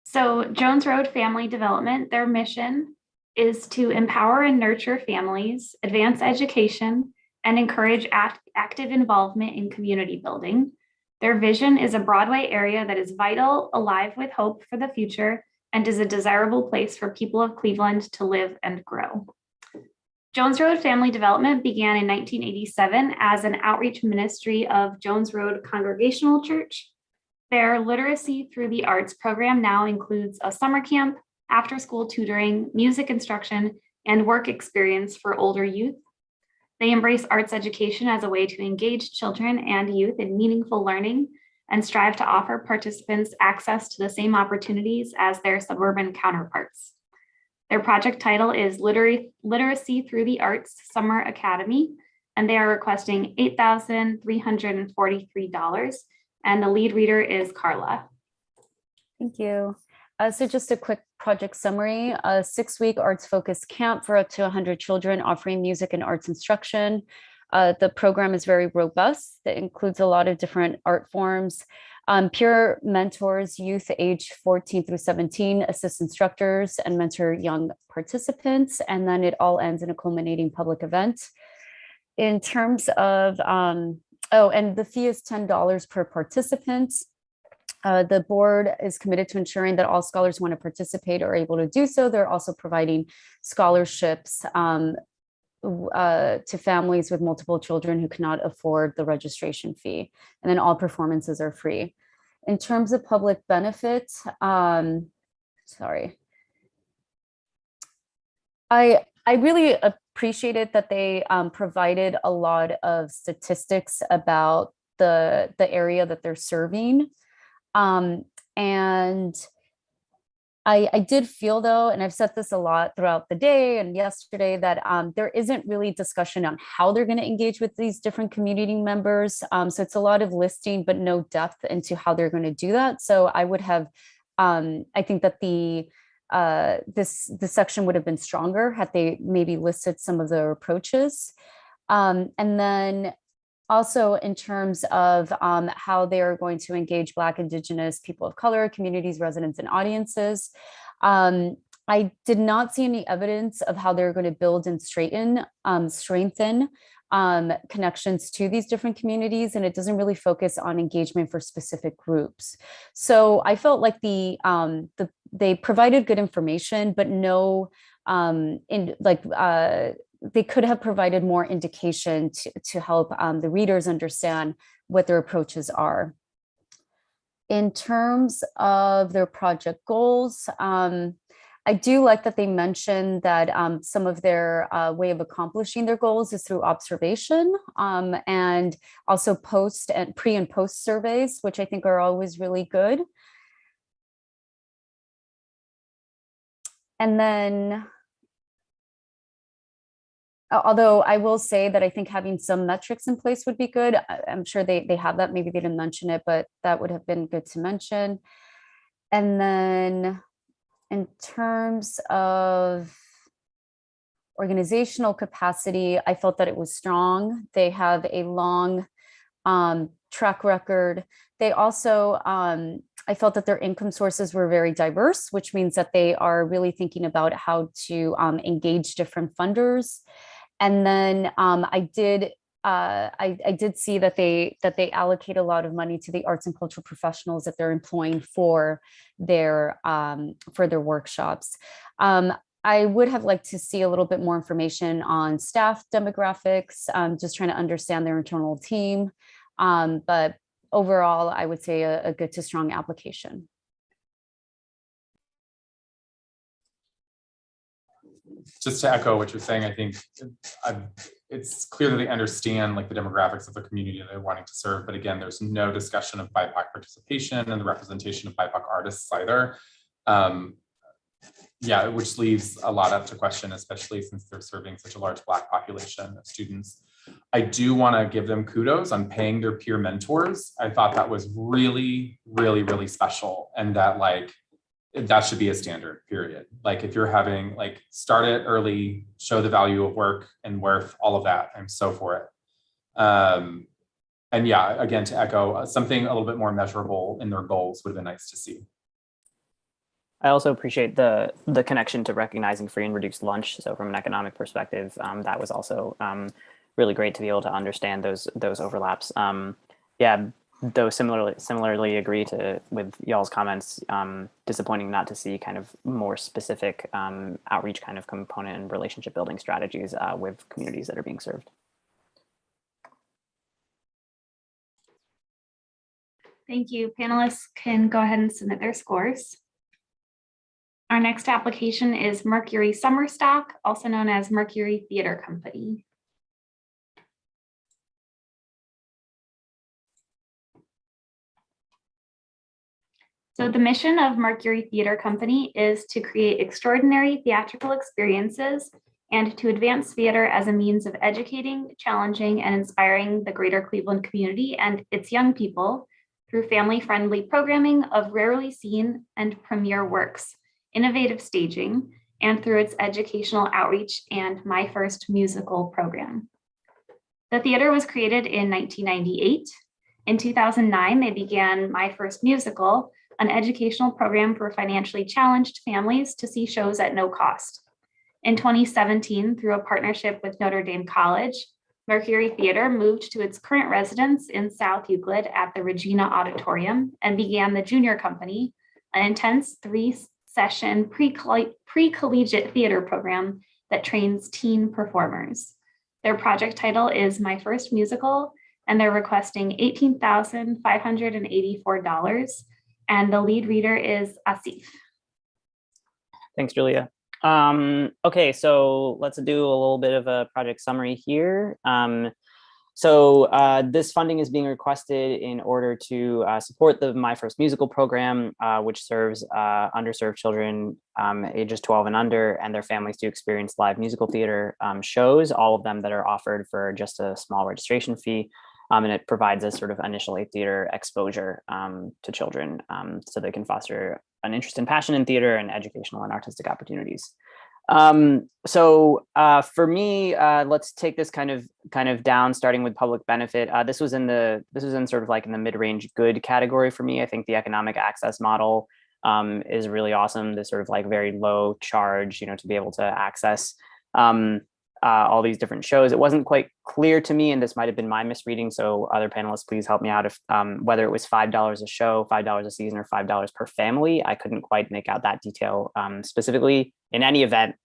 So Jones Road Family Development, their mission is to empower and nurture families, advance education, and encourage active involvement in community building. Their vision is a Broadway area that is vital, alive with hope for the future, and is a desirable place for people of Cleveland to live and grow. Jones Road Family Development began in 1987 as an outreach ministry of Jones Road Congregational Church. Their Literacy Through the Arts program now includes a summer camp, after-school tutoring, music instruction, and work experience for older youth. They embrace arts education as a way to engage children and youth in meaningful learning and strive to offer participants access to the same opportunities as their suburban counterparts. Their project title is Literacy Through the Arts Summer Academy, and they are requesting $8,343, and the lead reader is Carla. Thank you. So just a quick project summary, a 6-week arts-focused camp for up to 100 children offering music and arts instruction. The program is very robust. It includes a lot of different art forms. Peer mentors, youth age 14 through 17, assist instructors and mentor young participants. And then it all ends in a culminating public event. In terms of, and the fee is $10 per participant. The board is committed to ensuring that all scholars who want to participate are able to do so. They're also providing scholarships to families with multiple children who cannot afford the registration fee. And then all performances are free. In terms of public benefit, sorry. I really appreciated that they provided a lot of statistics about the area that they're serving. And I did feel though, and I've said this a lot throughout the day and yesterday, that there isn't really discussion on how they're going to engage with these different community members. So it's a lot of listing, but no depth into how they're going to do that. So I would have, I think that this section would have been stronger had they maybe listed some of their approaches. And then also in terms of how they are going to engage Black, Indigenous, people of color, communities, residents, and audiences. I did not see any evidence of how they're going to build and strengthen connections to these different communities, and it doesn't really focus on engagement for specific groups. So I felt like they provided good information, but no, they could have provided more indication to help the readers understand what their approaches are. In terms of their project goals, I do like that they mentioned that some of their way of accomplishing their goals is through observation, and also pre and post surveys, which I think are always really good. And then, although I will say that I think having some metrics in place would be good. I'm sure they have that. Maybe they didn't mention it, but that would have been good to mention. And then in terms of organizational capacity, I felt that it was strong. They have a long track record. They also, I felt that their income sources were very diverse, which means that they are really thinking about how to engage different funders. And then I did see that they allocate a lot of money to the arts and cultural professionals that they're employing for their workshops. I would have liked to see a little bit more information on staff demographics, just trying to understand their internal team. But overall, I would say a good to strong application. Just to echo what you're saying, I think it's clear that they understand like the demographics of the community that they're wanting to serve. But again, there's no discussion of BIPOC participation and the representation of BIPOC artists either. Yeah, which leaves a lot up to question, especially since they're serving such a large Black population of students. I do want to give them kudos on paying their peer mentors. I thought that was really, really, really special, and that that should be a standard, period. Like if you're having start it early, show the value of work and worth, all of that. I'm so for it. And yeah, again, to echo, something a little bit more measurable in their goals would have been nice to see. I also appreciate the connection to recognizing free and reduced lunch. So from an economic perspective, that was also really great to be able to understand those overlaps. Yeah, though similarly agree with y'all's comments. Disappointing not to see kind of more specific outreach kind of component and relationship building strategies with communities that are being served. Thank you. Panelists can go ahead and submit their scores. Our next application is Mercury Summer Stock, also known as Mercury Theater Company. So the mission of Mercury Theater Company is to create extraordinary theatrical experiences and to advance theater as a means of educating, challenging, and inspiring the greater Cleveland community and its young people through family-friendly programming of rarely seen and premiere works, innovative staging, and through its educational outreach and My First Musical program. The theater was created in 1998. In 2009, they began My First Musical, an educational program for financially challenged families to see shows at no cost. In 2017, through a partnership with Notre Dame College, Mercury Theater moved to its current residence in South Euclid at the Regina Auditorium and began the Junior Company, an intense 3-session pre-collegiate theater program that trains teen performers. Their project title is My First Musical, and they're requesting $18,584. And the lead reader is Asif. Thanks, Julia. Okay, so let's do a little bit of a project summary here. This funding is being requested in order to support the My First Musical program, which serves underserved children ages 12 and under and their families to experience live musical theater shows, all of them that are offered for just a small registration fee. And it provides a sort of initial theater exposure to children so they can foster an interest and passion in theater and educational and artistic opportunities. For me, let's take this kind of down, starting with public benefit. This was in sort of like in the mid-range good category for me. I think the economic access model is really awesome. This sort of like very low charge, to be able to access all these different shows. It wasn't quite clear to me, and this might have been my misreading, so other panelists, please help me out if whether it was $5 a show, $5 a season, or $5 per family. I couldn't quite make out that detail specifically. In any event,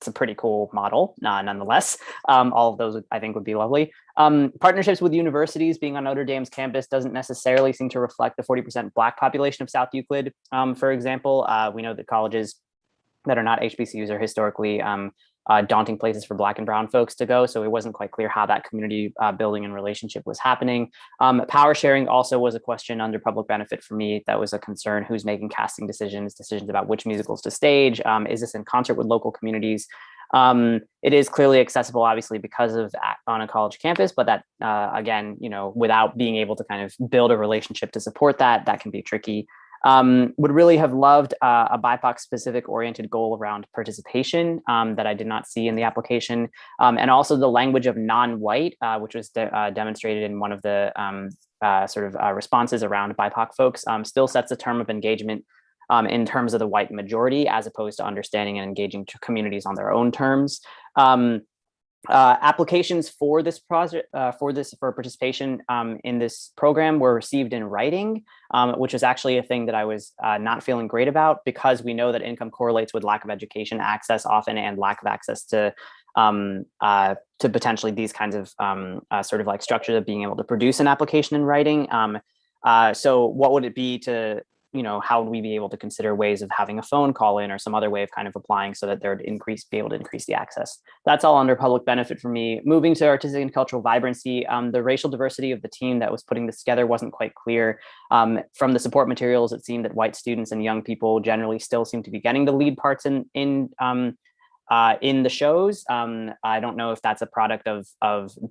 it's a pretty cool model, nonetheless. All of those, I think, would be lovely. Partnerships with universities. Being on Notre Dame's campus doesn't necessarily seem to reflect the 40% Black population of South Euclid, for example. We know that colleges that are not HBCUs are historically daunting places for Black and brown folks to go. So it wasn't quite clear how that community building and relationship was happening. Power sharing also was a question under public benefit for me. That was a concern. Who's making casting decisions about which musicals to stage? Is this in concert with local communities? It is clearly accessible, obviously, because of on a college campus, but that, again, without being able to kind of build a relationship to support that can be tricky. Would really have loved a BIPOC specific oriented goal around participation that I did not see in the application. And also the language of non-white, which was demonstrated in one of the responses around BIPOC folks, still sets a term of engagement in terms of the white majority, as opposed to understanding and engaging to communities on their own terms. Applications for this project, for participation in this program were received in writing, which is actually a thing that I was not feeling great about, because we know that income correlates with lack of education access often, and lack of access to potentially these kinds of sort of like structure of being able to produce an application in writing. So what would it be to, how would we be able to consider ways of having a phone call in or some other way of kind of applying so that there would be able to increase the access? That's all under public benefit for me. Moving to artistic and cultural vibrancy, the racial diversity of the team that was putting this together wasn't quite clear. From the support materials, it seemed that white students and young people generally still seem to be getting the lead parts in the shows. I don't know if that's a product of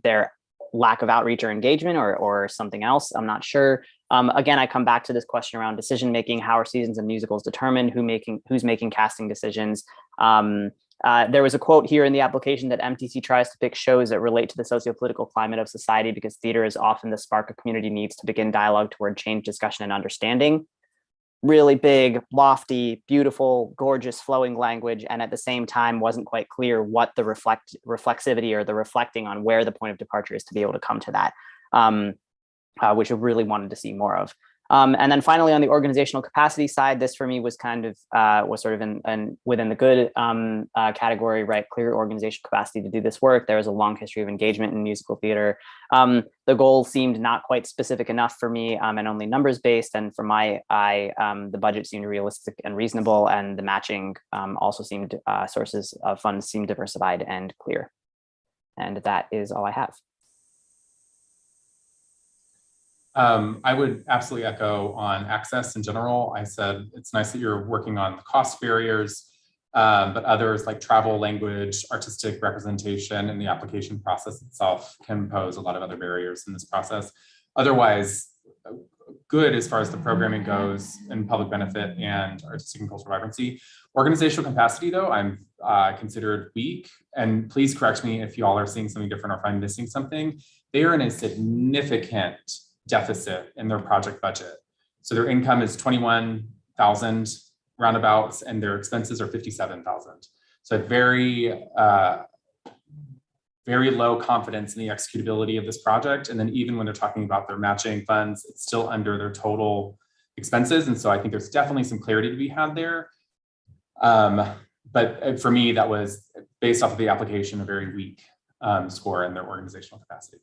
their lack of outreach or engagement or something else. I'm not sure. Again, I come back to this question around decision making. How are seasons and musicals determined? Who's making casting decisions? There was a quote here in the application that MTC tries to pick shows that relate to the socio-political climate of society because theater is often the spark a community needs to begin dialogue toward change, discussion, and understanding. Really big, lofty, beautiful, gorgeous, flowing language, and at the same time wasn't quite clear what the reflexivity or the reflecting on where the point of departure is to be able to come to that, which I really wanted to see more of. And then finally, on the organizational capacity side, this for me was kind of was sort of in within the good category, right? Clear organizational capacity to do this work. There was a long history of engagement in musical theater. The goal seemed not quite specific enough for me, and only numbers based. And for my eye, the budget seemed realistic and reasonable, and the matching also seemed sources of funds seemed diversified and clear. And that is all I have. I would absolutely echo on access in general. I said it's nice that you're working on the cost barriers, but others like travel, language, artistic representation, and the application process itself can pose a lot of other barriers in this process. Otherwise, good as far as the programming goes in public benefit and artistic and cultural vibrancy. Organizational capacity, though, I'm considered weak. And please correct me if you all are seeing something different or if I'm missing something. They are in a significant deficit in their project budget. So their income is 21,000 roundabouts and their expenses are 57,000. So very, very low confidence in the executability of this project. And then even when they're talking about their matching funds, it's still under their total expenses. And so I think there's definitely some clarity to be had there. but for me, that was based off of the application, a very weak score in their organizational capacity.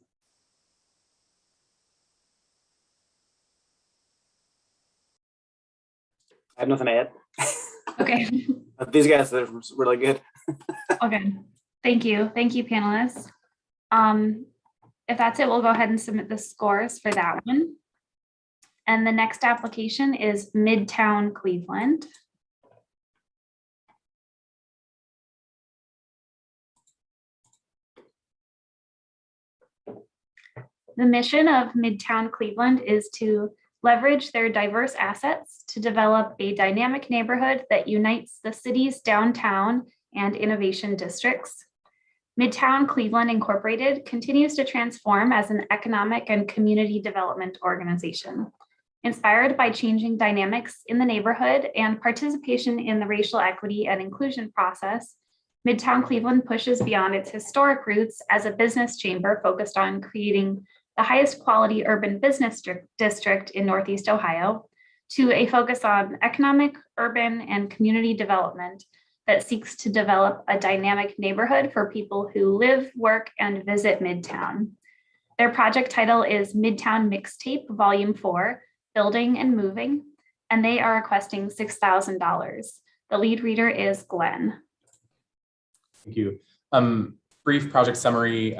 I have nothing to add. Okay. These guys are really good. Okay. Thank you. Thank you, panelists. If that's it, we'll go ahead and submit the scores for that one. And the next application is MidTown Cleveland. The mission of MidTown Cleveland is to leverage their diverse assets to develop a dynamic neighborhood that unites the city's downtown and innovation districts. MidTown Cleveland Incorporated continues to transform as an economic and community development organization. Inspired by changing dynamics in the neighborhood and participation in the racial equity and inclusion process, MidTown Cleveland pushes beyond its historic roots as a business chamber focused on creating the highest quality urban business district in Northeast Ohio to a focus on economic, urban, and community development that seeks to develop a dynamic neighborhood for people who live, work, and visit Midtown. Their project title is Midtown Mixtape Volume 4, Building and Moving, and they are requesting $6,000. The lead reader is Glenn. Thank you. Brief project summary.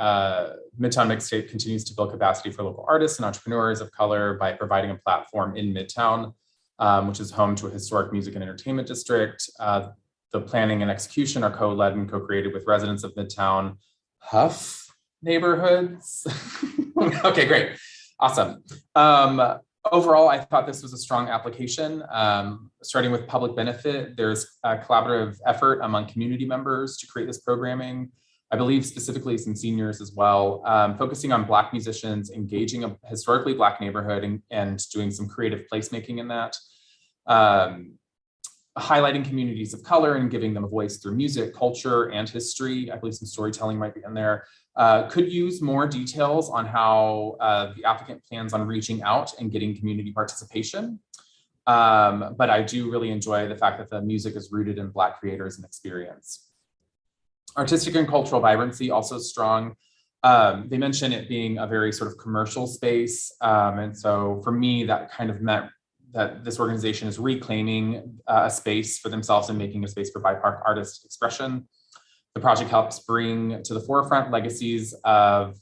Midtown Mixtape continues to build capacity for local artists and entrepreneurs of color by providing a platform in Midtown, which is home to a historic music and entertainment district. The planning and execution are co-led and co-created with residents of Midtown Huff neighborhoods. Okay, great. Awesome. Overall, I thought this was a strong application. Starting with public benefit, there's a collaborative effort among community members to create this programming. I believe specifically some seniors as well, focusing on Black musicians, engaging a historically Black neighborhood and doing some creative placemaking in that. Highlighting communities of color and giving them a voice through music, culture, and history. I believe some storytelling might be in there. Could use more details on how the applicant plans on reaching out and getting community participation. But I do really enjoy the fact that the music is rooted in Black creators and experience. Artistic and cultural vibrancy, also strong. They mention it being a very sort of commercial space. And so for me, that kind of meant that this organization is reclaiming a space for themselves and making a space for BIPOC artist expression. The project helps bring to the forefront legacies of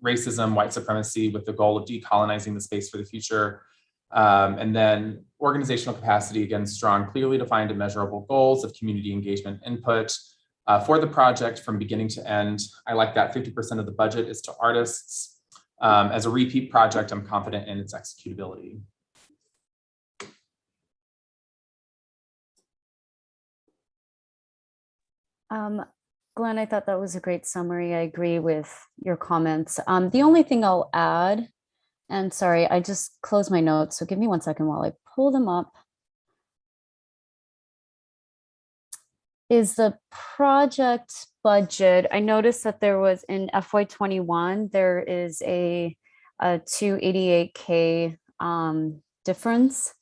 racism, white supremacy, with the goal of decolonizing the space for the future. And then organizational capacity, again, strong, clearly defined and measurable goals of community engagement input for the project from beginning to end. I like that 50% of the budget is to artists. As a repeat project, I'm confident in its executability. Glenn, I thought that was a great summary. I agree with your comments. The only thing I'll add, and sorry, I just closed my notes, so give me 1 second while I pull them up, is the project budget. I noticed that there was in FY21, there is a 288K difference.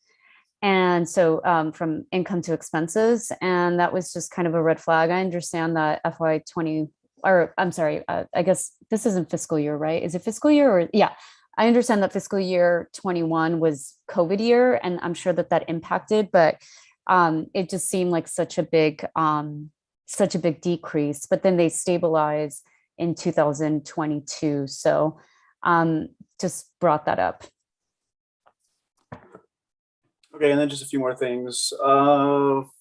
And so from income to expenses, and that was just kind of a red flag. I understand that FY20, or I'm sorry, I guess this isn't fiscal year, right? Is it fiscal year or, yeah. I understand that fiscal year 21 was COVID year, and I'm sure that that impacted, but it just seemed like such a big decrease, but then they stabilize in 2022. So just brought that up. Okay, and then just a few more things.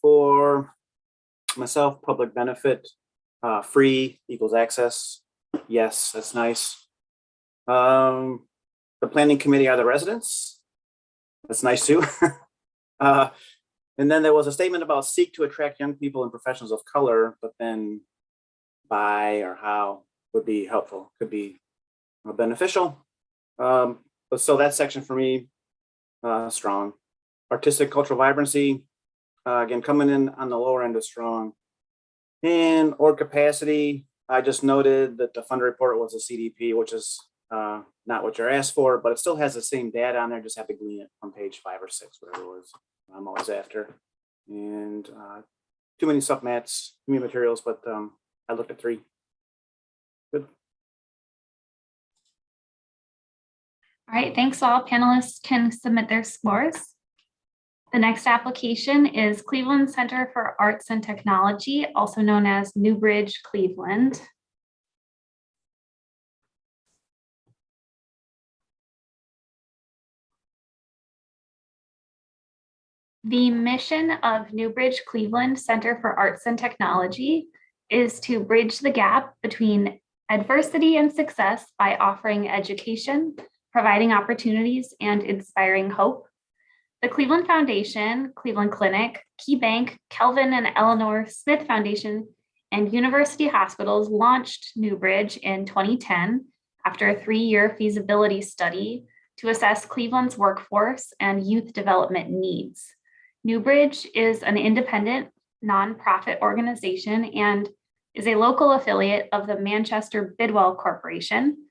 For myself, public benefit, free equals access. Yes, that's nice. The planning committee are the residents. That's nice too. And then there was a statement about seek to attract young people and professionals of color, but then by or how would be helpful, could be beneficial. So that section for me, strong. Artistic cultural vibrancy, again, coming in on the lower end is strong. And org capacity, I just noted that the fund report was a CDP, which is not what you're asked for, but it still has the same data on there, just have to glean it on page 5 or 6, whatever it was. I'm always after. And too many submats, too many materials, but I looked at 3. Good. All right, thanks. All panelists can submit their scores. The next application is Cleveland Center for Arts and Technology, also known as NewBridge Cleveland. The mission of NewBridge Cleveland Center for Arts and Technology is to bridge the gap between adversity and success by offering education, providing opportunities, and inspiring hope. The Cleveland Foundation, Cleveland Clinic, KeyBank, Kelvin and Eleanor Smith Foundation, and University Hospitals launched NewBridge in 2010 after a 3-year feasibility study to assess Cleveland's workforce and youth development needs. NewBridge is an independent nonprofit organization and is a local affiliate of the Manchester Bidwell Corporation,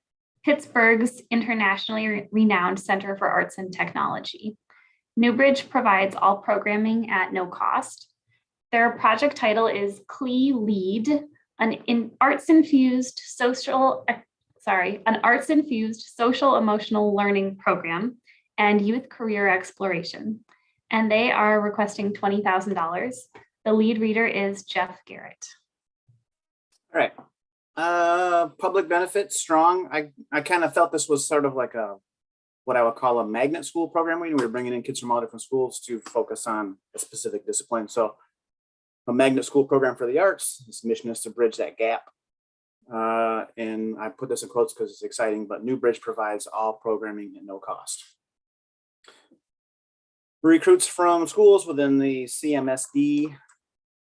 Pittsburgh's internationally renowned Center for Arts and Technology. NewBridge provides all programming at no cost. Their project title is CLE Lead, an arts-infused social emotional learning program and youth career exploration. And they are requesting $20,000. The lead reader is Jeff Garrett. All right. Public benefit, strong. I kind of felt this was sort of like what I would call a magnet school program. We were bringing in kids from all different schools to focus on a specific discipline. So a magnet school program for the arts. Its mission is to bridge that gap. And I put this in quotes because it's exciting, but NewBridge provides all programming at no cost. Recruits from schools within the CMSD,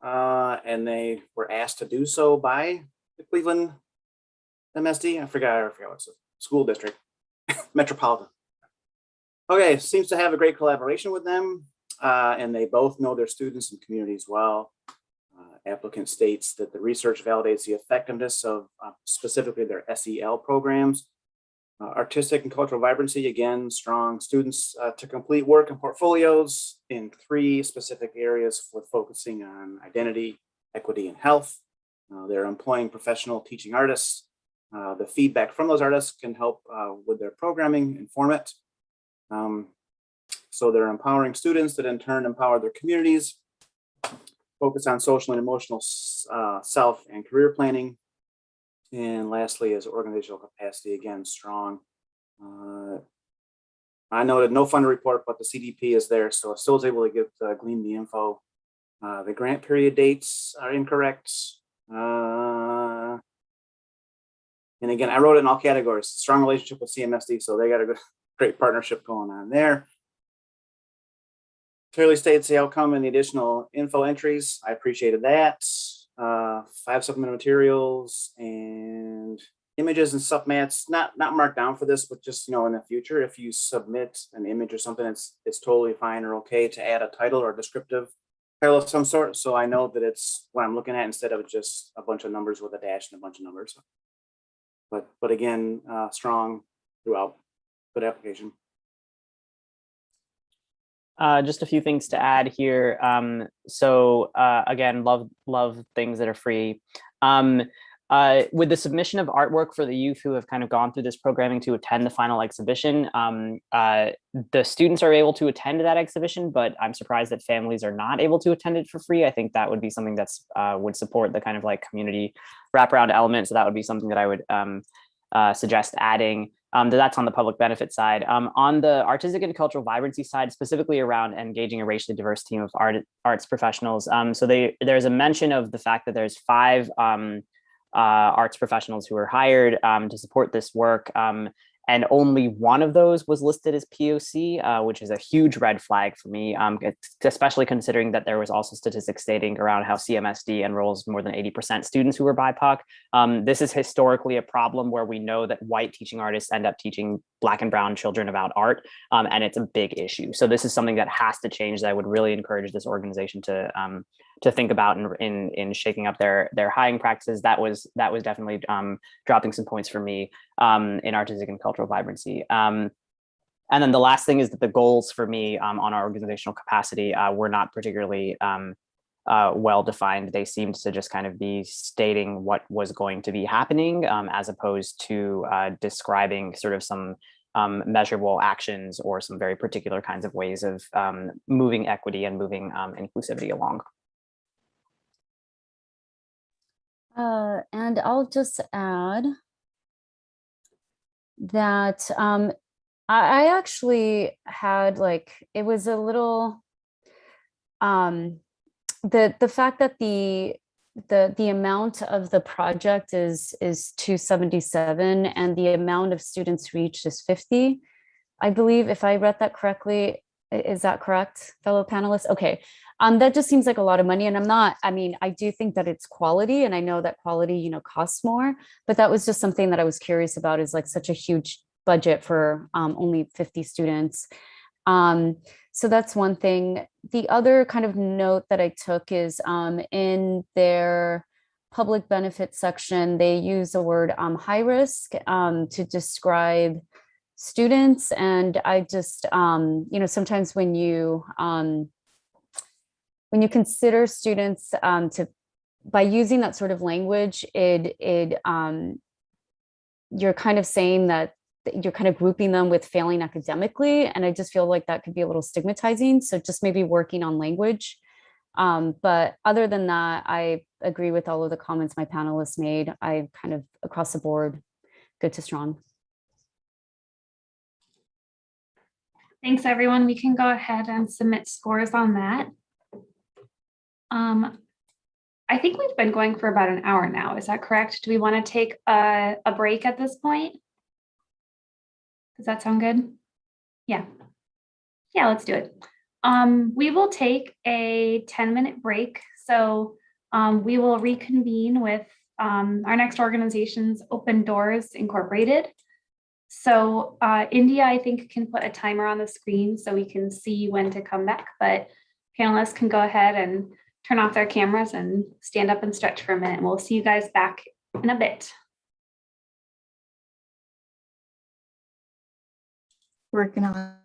and they were asked to do so by the Cleveland MSD. I forgot what's the school district, Metropolitan. Okay, seems to have a great collaboration with them, and they both know their students and communities well. Applicant states that the research validates the effectiveness of specifically their SEL programs. Artistic and cultural vibrancy, again, strong. Students to complete work and portfolios in 3 specific areas with focusing on identity, equity, and health. They're employing professional teaching artists. The feedback from those artists can help with their programming, inform it. So they're empowering students that in turn empower their communities, focus on social and emotional self and career planning. And lastly is organizational capacity, again, strong. I noted no fund report, but the CDP is there, so I still was able to glean the info. The grant period dates are incorrect. And again, I wrote it in all categories. Strong relationship with CMSD, so they got a great partnership going on there. Clearly states the outcome and the additional info entries. I appreciated that. 5 supplemental materials and images and submats, not marked down for this, but just, in the future, if you submit an image or something, it's totally fine or okay to add a title or a descriptive title of some sort. So I know that it's what I'm looking at instead of just a bunch of numbers with a dash and a bunch of numbers. But again, strong throughout, good application. Just a few things to add here. Again, love things that are free. With the submission of artwork for the youth who have kind of gone through this programming to attend the final exhibition, the students are able to attend that exhibition, but I'm surprised that families are not able to attend it for free. I think that would be something that's would support the kind of like community wraparound element. So that would be something that I would suggest adding. That's on the public benefit side. On the artistic and cultural vibrancy side, specifically around engaging a racially diverse team of arts professionals. There's a mention of the fact that there's 5 arts professionals who were hired to support this work. And only one of those was listed as POC, which is a huge red flag for me, especially considering that there was also statistics stating around how CMSD enrolls more than 80% students who are BIPOC. This is historically a problem where we know that white teaching artists end up teaching Black and brown children about art, and it's a big issue. So this is something that has to change that I would really encourage this organization to think about in shaking up their hiring practices. That was definitely dropping some points for me in artistic and cultural vibrancy. And then the last thing is that the goals for me on our organizational capacity were not particularly well defined. They seemed to just kind of be stating what was going to be happening, as opposed to describing sort of some measurable actions or some very particular kinds of ways of moving equity and moving inclusivity along. And I'll just add that I actually had it was a little the fact that the amount of the project is 277 and the amount of students reached is 50. I believe, if I read that correctly. Is that correct, fellow panelists? Okay. That just seems like a lot of money. And I do think that it's quality, and I know that quality, costs more, but that was just something that I was curious about, is like such a huge budget for only 50 students. So that's one thing. The other kind of note that I took is in their public benefit section, they use the word high risk to describe students. And I just, sometimes when you consider students by using that sort of language, you're kind of saying that you're kind of grouping them with failing academically. And I just feel like that could be a little stigmatizing. So just maybe working on language. But other than that, I agree with all of the comments my panelists made. I kind of across the board, good to strong. Thanks, everyone. We can go ahead and submit scores on that. I think we've been going for about an hour now. Is that correct? Do we want to take a break at this point? Does that sound good? Yeah. Yeah, let's do it. We will take a 10-minute break. So we will reconvene with our next organization's Open Doors Incorporated. So India, I think, can put a timer on the screen so we can see when to come back, but panelists can go ahead and turn off their cameras and stand up and stretch for a minute. We'll see you guys back in a bit. Working on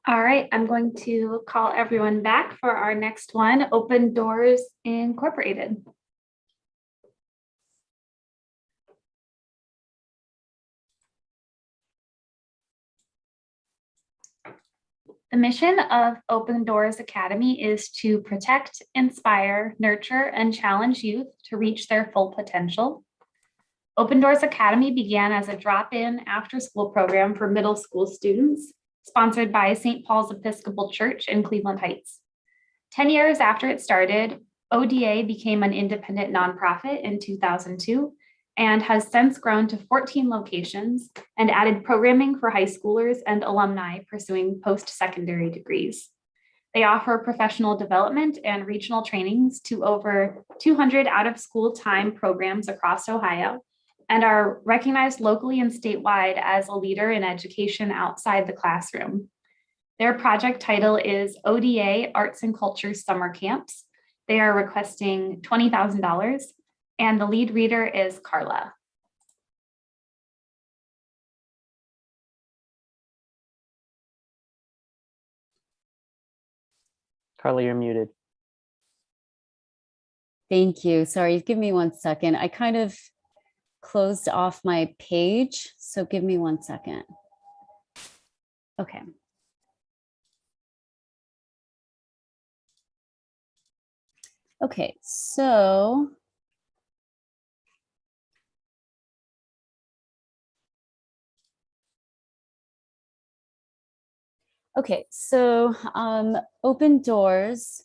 All right, I'm going to call everyone back for our next one, Open Doors Incorporated. The mission of Open Doors Academy is to protect, inspire, nurture, and challenge youth to reach their full potential. Open Doors Academy began as a drop-in after-school program for middle school students, sponsored by St. Paul's Episcopal Church in Cleveland Heights. 10 years after it started, ODA became an independent nonprofit in 2002 and has since grown to 14 locations and added programming for high schoolers and alumni pursuing post-secondary degrees. They offer professional development and regional trainings to over 200 out-of-school time programs across Ohio and are recognized locally and statewide as a leader in education outside the classroom. Their project title is ODA Arts and Culture Summer Camps. They are requesting $20,000, and the lead reader is Carla. Carla, you're muted. Thank you. Sorry, give me 1 second. I kind of closed off my page, so give me 1 second. Okay. Okay, so Open Doors,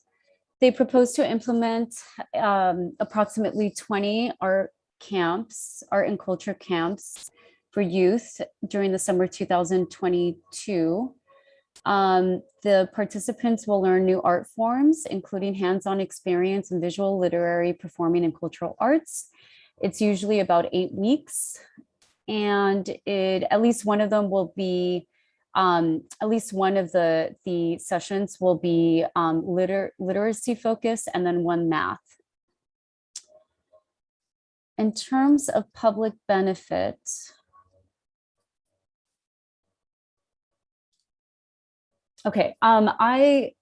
they propose to implement approximately 20 art and culture camps for youth during the summer 2022. The participants will learn new art forms, including hands-on experience in visual, literary, performing, and cultural arts. It's usually about 8 weeks, and at least one of them will be, at least one of the sessions will be literacy focused, and then one math. In terms of public benefit, okay, I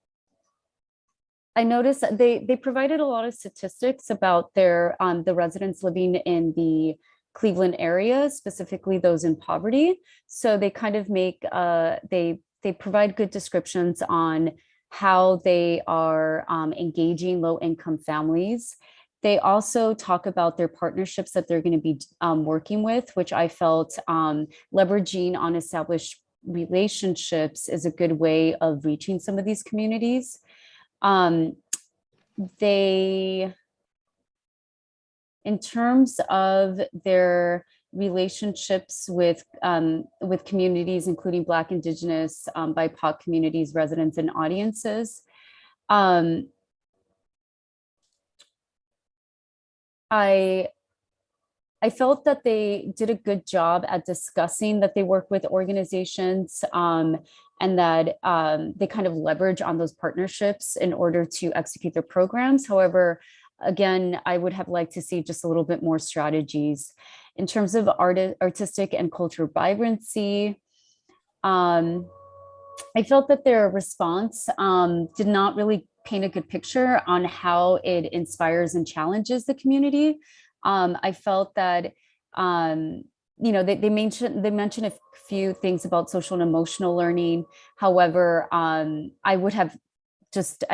noticed that they provided a lot of statistics about their the residents living in the Cleveland area, specifically those in poverty. So they kind of make they provide good descriptions on how they are engaging low-income families. They also talk about their partnerships that they're going to be working with, which I felt leveraging on established relationships is a good way of reaching some of these communities. In terms of their relationships with communities, including Black, Indigenous, BIPOC communities, residents, and audiences, I felt that they did a good job at discussing that they work with organizations and that they kind of leverage on those partnerships in order to execute their programs. However, again, I would have liked to see just a little bit more strategies. In terms of artistic and cultural vibrancy, I felt that their response did not really paint a good picture on how it inspires and challenges the community. I felt that, they mentioned a few things about social and emotional learning. However, I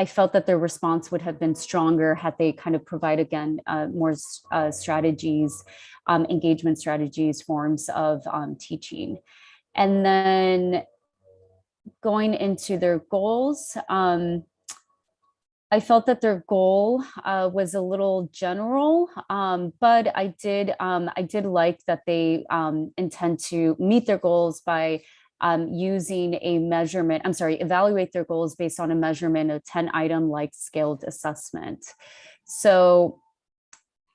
felt that their response would have been stronger had they kind of provide, again, more strategies, engagement strategies, forms of teaching. And then going into their goals, I felt that their goal was a little general, but I did like that they intend to meet their goals by using a measurement, evaluate their goals based on a measurement of 10-item like scaled assessment. So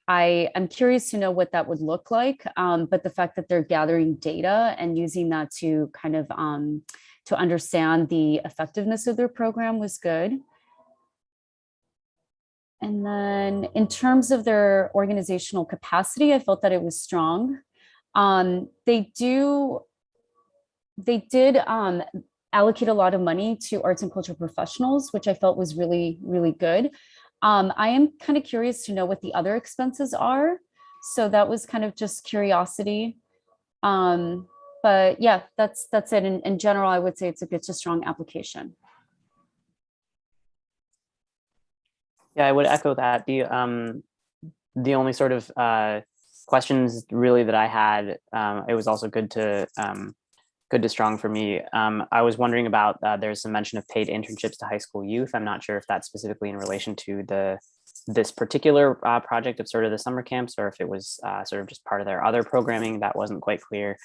I'm curious to know what that would look like, but the fact that they're gathering data and using that to kind of to understand the effectiveness of their program was good. And then in terms of their organizational capacity, I felt that it was strong. They did allocate a lot of money to arts and culture professionals, which I felt was really, really good. I am kind of curious to know what the other expenses are. So that was kind of just curiosity. But yeah, that's it. In general, I would say it's a strong application. Yeah, I would echo that. The only sort of questions really that I had, it was also good to strong for me. I was wondering about, there's some mention of paid internships to high school youth. I'm not sure if that's specifically in relation to this particular project of sort of the summer camps, or if it was sort of just part of their other programming. That wasn't quite clear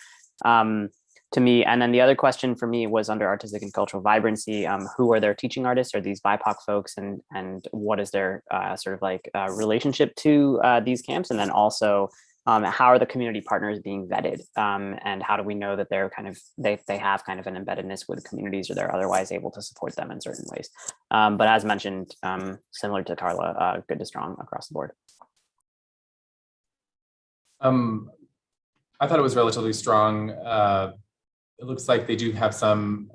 to me. And then the other question for me was under artistic and cultural vibrancy. Who are their teaching artists? Are these BIPOC folks, and what is their sort of like relationship to these camps? And then also, how are the community partners being vetted? And how do we know that they're kind of, they have kind of an embeddedness with communities, or they're otherwise able to support them in certain ways? But as mentioned, similar to Carla, good to strong across the board. I thought it was relatively strong. It looks like they do have some,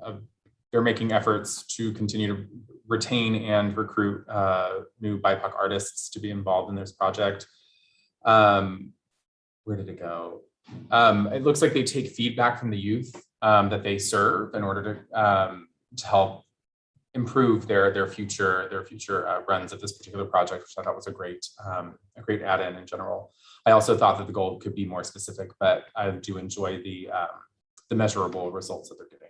they're making efforts to continue to retain and recruit new BIPOC artists to be involved in this project. Where did it go? It looks like they take feedback from the youth that they serve in order to help improve their future runs of this particular project, which I thought was a great add-in in general. I also thought that the goal could be more specific, but I do enjoy the measurable results that they're getting.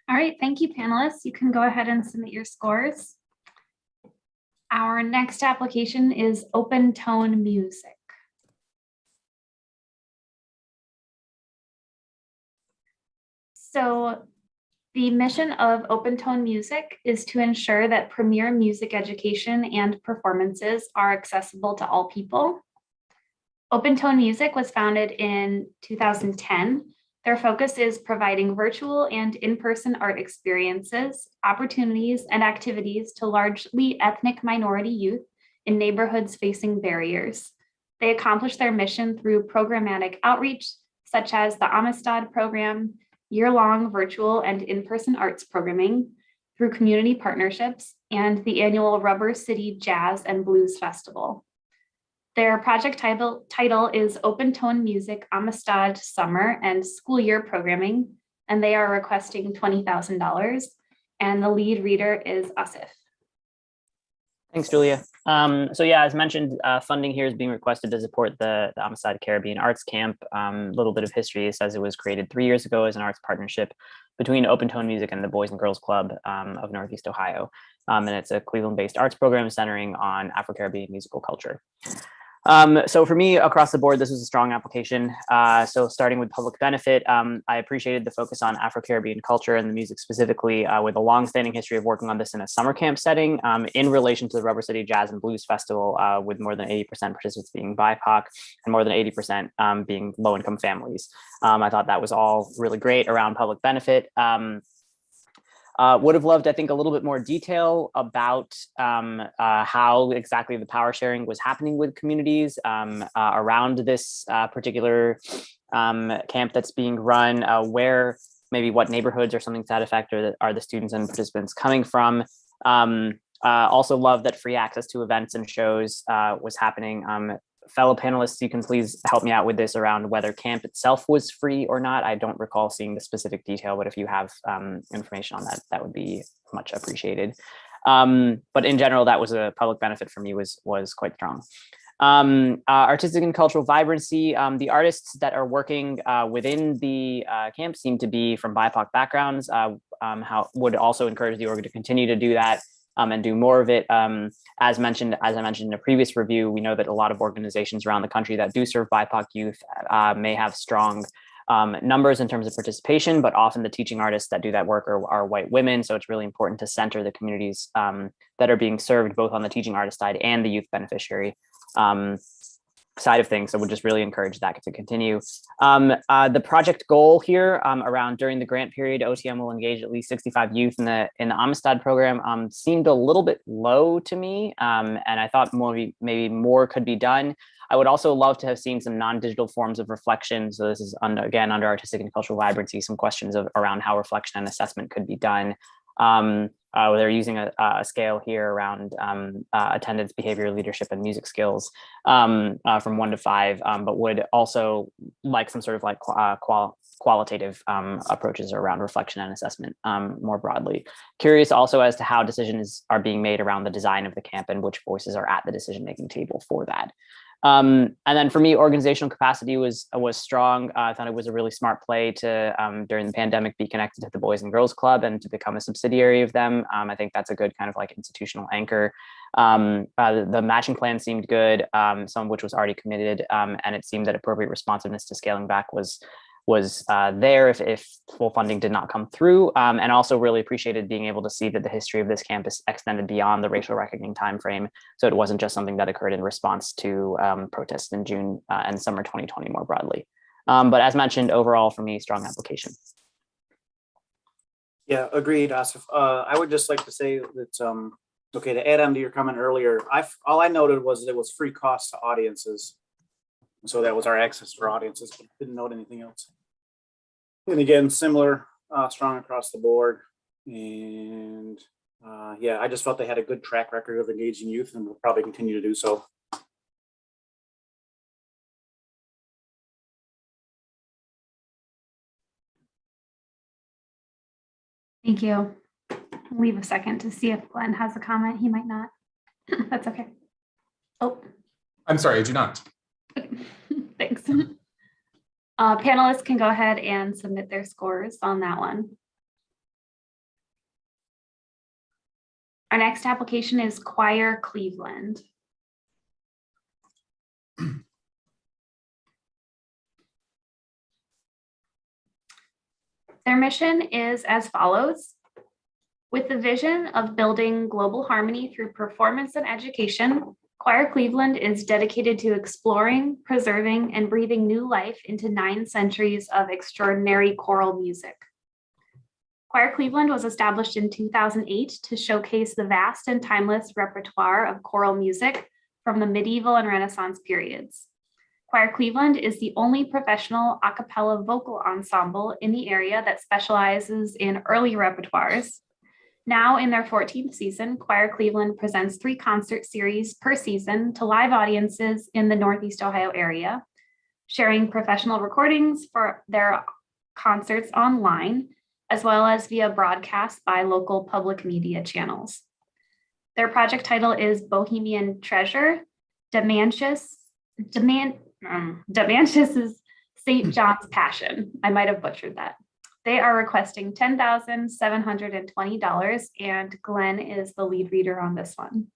All right, thank you, panelists. You can go ahead and submit your scores. Our next application is Open Tone Music. So the mission of Open Tone Music is to ensure that premier music education and performances are accessible to all people. Open Tone Music was founded in 2010. Their focus is providing virtual and in-person art experiences, opportunities, and activities to largely ethnic minority youth in neighborhoods facing barriers. They accomplish their mission through programmatic outreach, such as the Amistad program, year-long virtual and in-person arts programming, through community partnerships, and the annual Rubber City Jazz and Blues Festival. Their project title is Open Tone Music Amistad Summer and School Year Programming, and they are requesting $20,000. And the lead reader is Asif. Thanks, Julia. So yeah, as mentioned, funding here is being requested to support the Amistad Caribbean Arts Camp. A little bit of history. It says it was created 3 years ago as an arts partnership between Open Tone Music and the Boys and Girls Club of Northeast Ohio. And it's a Cleveland-based arts program centering on Afro-Caribbean musical culture. So for me, across the board, this was a strong application. So starting with public benefit, I appreciated the focus on Afro-Caribbean culture and the music specifically, with a long-standing history of working on this in a summer camp setting in relation to the Rubber City Jazz and Blues Festival, with more than 80% participants being BIPOC and more than 80% being low-income families. I thought that was all really great around public benefit. Would have loved, I think, a little bit more detail about how exactly the power sharing was happening with communities around this particular camp that's being run, where maybe what neighborhoods or something to that effect are the students and participants coming from. Also love that free access to events and shows was happening. Fellow panelists, you can please help me out with this around whether camp itself was free or not. I don't recall seeing the specific detail, but if you have information on that, that would be much appreciated. But in general, that was a public benefit for me, was quite strong. Artistic and cultural vibrancy. The artists that are working within the camp seem to be from BIPOC backgrounds. Would also encourage the org to continue to do that. And do more of it. As I mentioned in a previous review, we know that a lot of organizations around the country that do serve BIPOC youth may have strong numbers in terms of participation, but often the teaching artists that do that work are white women. So it's really important to center the communities that are being served both on the teaching artist side and the youth beneficiary side of things. So we'll just really encourage that to continue. The project goal here around during the grant period, OTM will engage at least 65 youth in the Amistad program seemed a little bit low to me. And I thought maybe more could be done. I would also love to have seen some non-digital forms of reflection. So this is again under artistic and cultural vibrancy, some questions around how reflection and assessment could be done. They're using a scale here around attendance, behavior, leadership, and music skills from 1 to 5, but would also like some sort of like qualitative approaches around reflection and assessment more broadly. Curious also as to how decisions are being made around the design of the camp and which voices are at the decision-making table for that. And then for me, organizational capacity was strong. I thought it was a really smart play to, during the pandemic, be connected to the Boys and Girls Club and to become a subsidiary of them. I think that's a good kind of like institutional anchor. The matching plan seemed good, some of which was already committed, and it seemed that appropriate responsiveness to scaling back was there if full funding did not come through, and also really appreciated being able to see that the history of this campus extended beyond the racial reckoning timeframe. So it wasn't just something that occurred in response to protests in June and summer 2020 more broadly. But as mentioned, overall for me, strong application. Yeah, agreed, Asif. I would just like to say that, okay, to add on to your comment earlier, all I noted was that it was free cost to audiences. So that was our access for audiences, but didn't note anything else. And again, similar, strong across the board. And yeah, I just felt they had a good track record of engaging youth and will probably continue to do so. Thank you. Leave a second to see if Glenn has a comment. He might not. That's okay. Oh. I'm sorry, I do not. Thanks. Panelists can go ahead and submit their scores on that one. Our next application is Quire Cleveland. Their mission is as follows. With the vision of building global harmony through performance and education, Quire Cleveland is dedicated to exploring, preserving, and breathing new life into 9 centuries of extraordinary choral music. Quire Cleveland was established in 2008 to showcase the vast and timeless repertoire of choral music from the medieval and Renaissance periods. Quire Cleveland is the only professional a cappella vocal ensemble in the area that specializes in early repertoires. Now in their 14th season, Quire Cleveland presents 3 concert series per season to live audiences in the Northeast Ohio area, sharing professional recordings for their concerts online, as well as via broadcast by local public media channels. Their project title is Bohemian Treasure, Demantius' St. John's Passion. I might have butchered that. They are requesting $10,720, and Glenn is the lead reader on this one.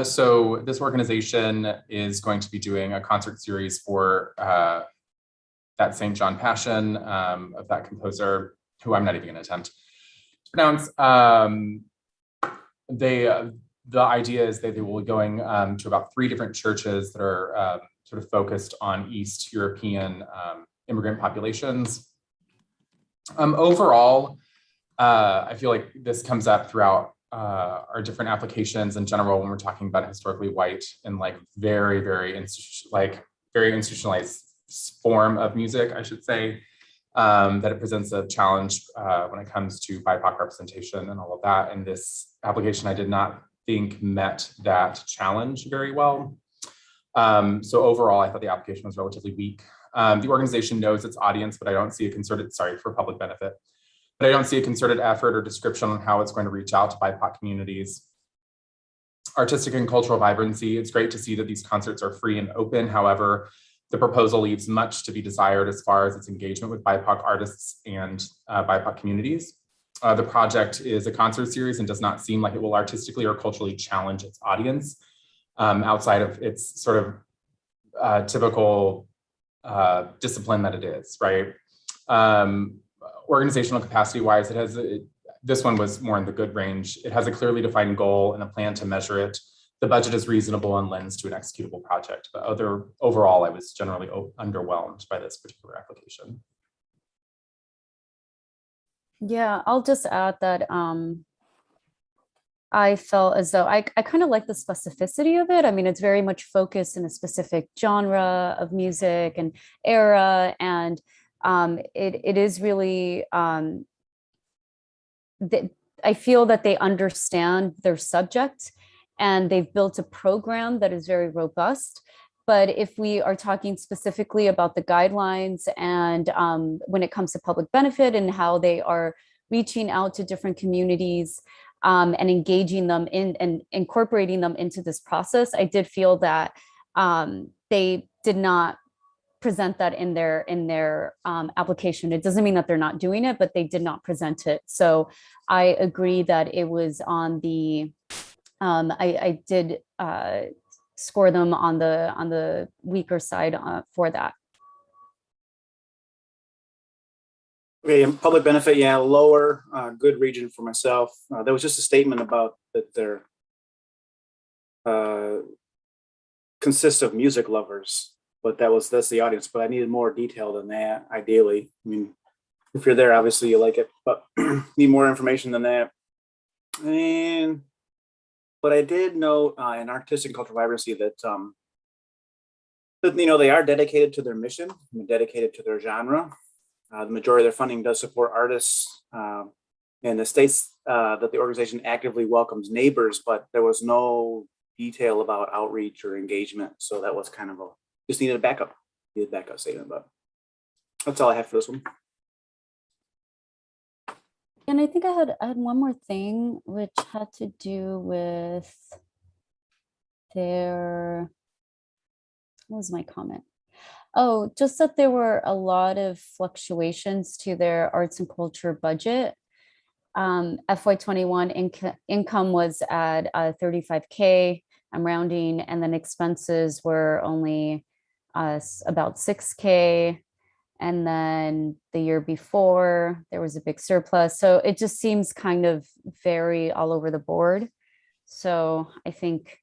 So this organization is going to be doing a concert series for that St. John Passion of that composer, who I'm not even going to attempt to pronounce. The idea is that they will be going to about 3 different churches that are sort of focused on East European immigrant populations. Overall, I feel like this comes up throughout our different applications in general when we're talking about historically white and like very institutionalized form of music, I should say, that it presents a challenge when it comes to BIPOC representation and all of that. And this application, I did not think met that challenge very well. So overall, I thought the application was relatively weak. The organization knows its audience, but I don't see a concerted, for public benefit, but I don't see a concerted effort or description on how it's going to reach out to BIPOC communities. Artistic and cultural vibrancy, it's great to see that these concerts are free and open. However, the proposal leaves much to be desired as far as its engagement with BIPOC artists and BIPOC communities. The project is a concert series and does not seem like it will artistically or culturally challenge its audience outside of its sort of typical discipline that it is, right? Organizational capacity wise, this one was more in the good range. It has a clearly defined goal and a plan to measure it. The budget is reasonable and lends to an executable project. But overall, I was generally underwhelmed by this particular application. Yeah, I'll just add that I felt as though I kind of like the specificity of it. I mean, it's very much focused in a specific genre of music and era. And it is really, I feel that they understand their subject and they've built a program that is very robust. But if we are talking specifically about the guidelines and when it comes to public benefit and how they are reaching out to different communities and engaging them in and incorporating them into this process, I did feel that they did not present that in their application. It doesn't mean that they're not doing it, but they did not present it. So I agree that it was on the, I did score them on the weaker side for that. Okay, and public benefit, yeah, lower, good region for myself. There was just a statement about that they're consists of music lovers, but that's the audience. But I needed more detail than that, ideally. I mean, if you're there, obviously you like it, but need more information than that. But I did know in artistic and cultural vibrancy that they are dedicated to their mission, dedicated to their genre. The majority of their funding does support artists, and it states that the organization actively welcomes neighbors, but there was no detail about outreach or engagement. So that was kind of just needed a backup statement, but that's all I have for this one. And I think I had one more thing, which had to do with what was my comment? Oh, just that there were a lot of fluctuations to their arts and culture budget. FY21 income was at 35K, I'm rounding, and then expenses were only about 6K. And then the year before, there was a big surplus. So it just seems kind of very all over the board. So I think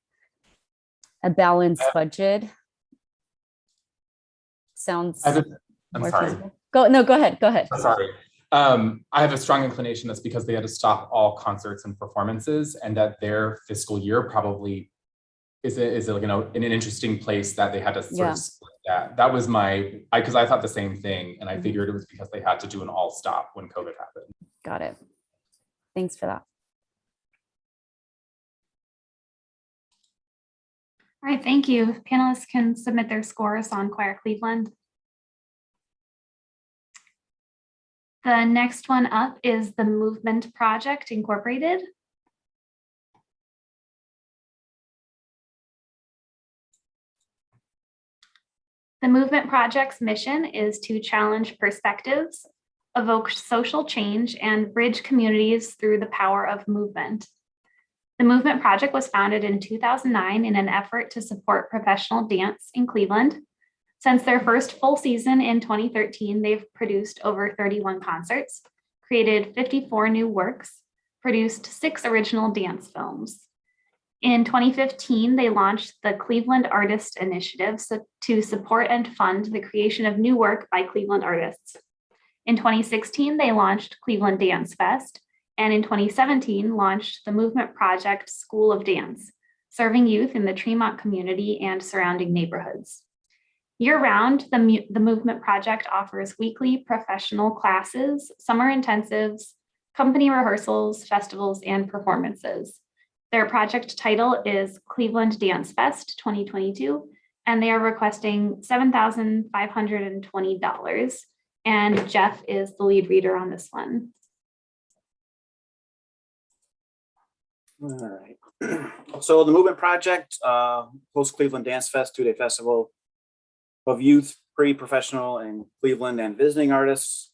a balanced budget sounds I'm more sorry. feasible. Go ahead. I'm sorry. I have a strong inclination that's because they had to stop all concerts and performances, and that their fiscal year probably is like, in an interesting place that they had to sort of split that. That was because I thought the same thing, and I figured it was because they had to do an all stop when COVID happened. Got it. Thanks for that. All right, thank you. Panelists can submit their scores on Quire Cleveland. The next one up is the Movement Project Incorporated. The Movement Project's mission is to challenge perspectives, evoke social change, and bridge communities through the power of movement. The Movement Project was founded in 2009 in an effort to support professional dance in Cleveland. Since their first full season in 2013, they've produced over 31 concerts, created 54 new works, produced 6 original dance films. In 2015, they launched the Cleveland Artist Initiative to support and fund the creation of new work by Cleveland artists. In 2016, they launched Cleveland Dance Fest, and in 2017, launched the Movement Project School of Dance, serving youth in the Tremont community and surrounding neighborhoods. Year-round, the Movement Project offers weekly professional classes, summer intensives, company rehearsals, festivals, and performances. Their project title is Cleveland Dance Fest 2022, and they are requesting $7,520. And Jeff is the lead reader on this one. All right. So the Movement Project, hosts Cleveland Dance Fest, 2-day festival of youth, pre-professional, and Cleveland and visiting artists.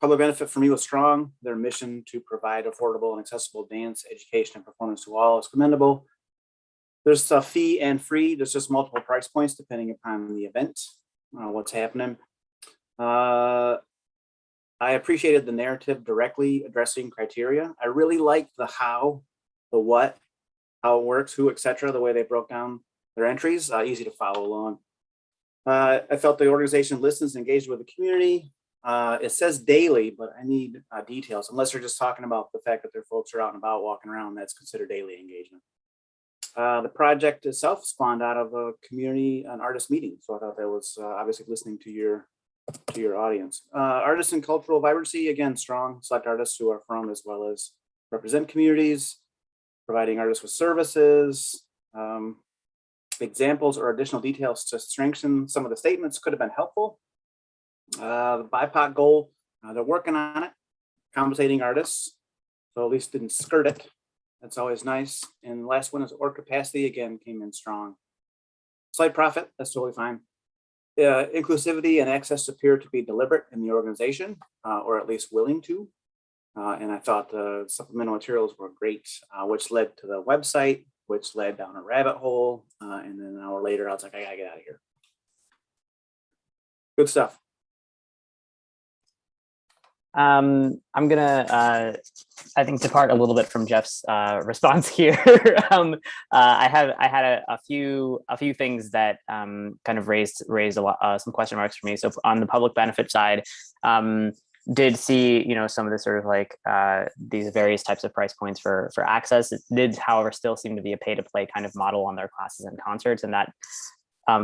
Public benefit for me was strong. Their mission to provide affordable and accessible dance, education, and performance to all is commendable. There's a fee and free. There's just multiple price points depending upon the event, what's happening. I appreciated the narrative directly addressing criteria. I really liked the how, the what, how it works, who, etc. The way they broke down their entries, easy to follow along. I felt the organization listens and engaged with the community. It says daily, but I need details, unless you're just talking about the fact that their folks are out and about walking around, that's considered daily engagement. The project itself spawned out of a community, an artist meeting. So I thought that was obviously listening to your audience. Artists and cultural vibrancy, again, strong, select artists who are from as well as represent communities, providing artists with services. Examples or additional details to strengthen some of the statements could have been helpful. The BIPOC goal, they're working on it, compensating artists, so at least didn't skirt it. That's always nice. And the last one is or capacity, again, came in strong. Slight profit, that's totally fine. Inclusivity and access appear to be deliberate in the organization, or at least willing to. And I thought the supplemental materials were great, which led to the website, which led down a rabbit hole. And then an hour later, I was like, I gotta get out of here. Good stuff. I'm gonna, I think, depart a little bit from Jeff's response here. I had a few things that kind of raised a lot, some question marks for me. So on the public benefit side, did see, some of the sort of like these various types of price points for access. It did, however, still seem to be a pay to play kind of model on their classes and concerts, and that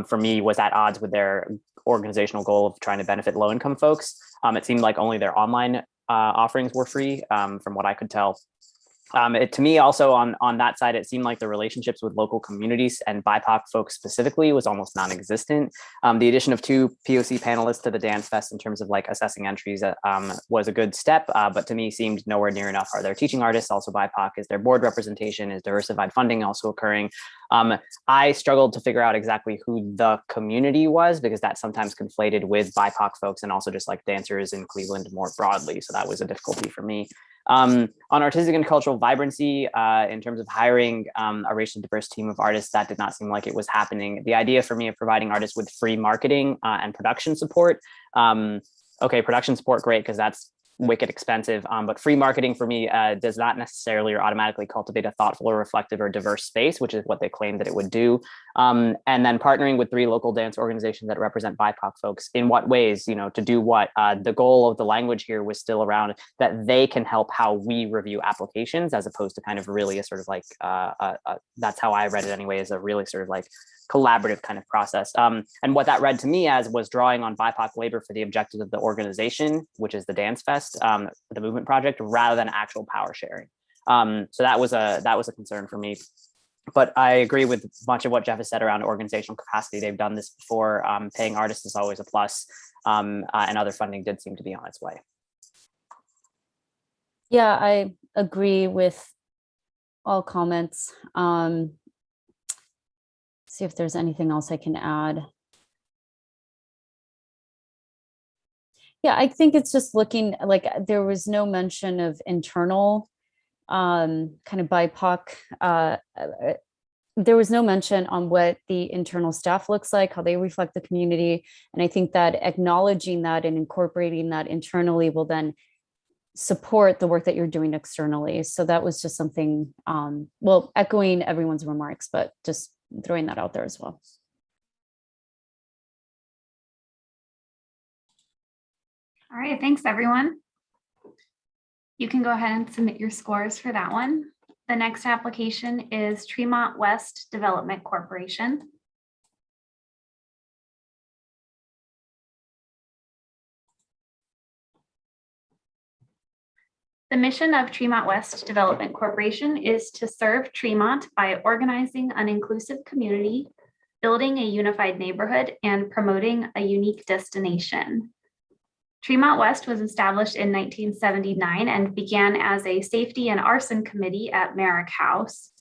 for me was at odds with their organizational goal of trying to benefit low income folks. It seemed like only their online offerings were free, from what I could tell. To me, also on that side, it seemed like the relationships with local communities and BIPOC folks specifically was almost non-existent. The addition of 2 POC panelists to the Dance Fest in terms of like assessing entries was a good step, but to me seemed nowhere near enough. Are there teaching artists also BIPOC? Is there board representation? Is diversified funding also occurring? I struggled to figure out exactly who the community was, because that's sometimes conflated with BIPOC folks and also just like dancers in Cleveland more broadly. So that was a difficulty for me. On artistic and cultural vibrancy, in terms of hiring a racially diverse team of artists, that did not seem like it was happening. The idea for me of providing artists with free marketing and production support, okay, production support, great, because that's wicked expensive, but free marketing for me does not necessarily or automatically cultivate a thoughtful or reflective or diverse space, which is what they claim that it would do. And then partnering with 3 local dance organizations that represent BIPOC folks, in what ways, to do what? The goal of the language here was still around that they can help how we review applications, as opposed to kind of really a sort of like, that's how I read it anyway, is a really sort of like collaborative kind of process. And what that read to me as was drawing on BIPOC labor for the objectives of the organization, which is the Dance Fest, the movement project, rather than actual power sharing. So that was a concern for me. But I agree with much of what Jeff has said around organizational capacity. They've done this before. Paying artists is always a plus, and other funding did seem to be on its way. Yeah, I agree with all comments. See if there's anything else I can add. Yeah, I think it's just looking like there was no mention of internal kind of BIPOC. There was no mention on what the internal staff looks like, how they reflect the community. And I think that acknowledging that and incorporating that internally will then support the work that you're doing externally. So that was just something, well, echoing everyone's remarks, but just throwing that out there as well. All right, thanks everyone. You can go ahead and submit your scores for that one. The next application is Tremont West Development Corporation. The mission of Tremont West Development Corporation is to serve Tremont by organizing an inclusive community, building a unified neighborhood, and promoting a unique destination. Tremont West was established in 1979 and began as a safety and arson committee at Merrick House.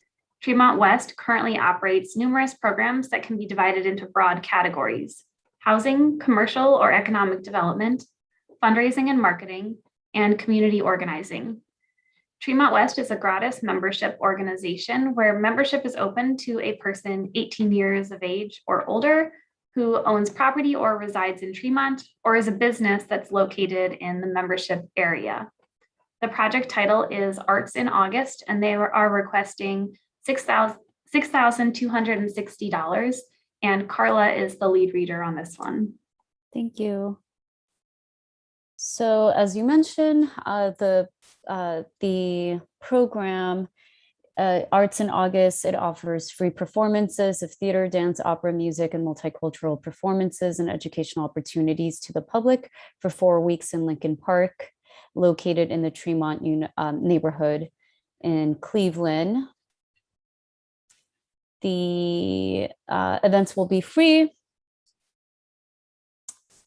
Tremont West currently operates numerous programs that can be divided into broad categories: housing, commercial or economic development, fundraising and marketing, and community organizing. Tremont West is a gratis membership organization where membership is open to a person 18 years of age or older who owns property or resides in Tremont, or is a business that's located in the membership area. The project title is Arts in August, and they are requesting $6,260, and Carla is the lead reader on this one. Thank you. So as you mentioned, the program Arts in August, it offers free performances of theater, dance, opera, music, and multicultural performances and educational opportunities to the public for 4 weeks in Lincoln Park, located in the Tremont neighborhood in Cleveland. The events will be free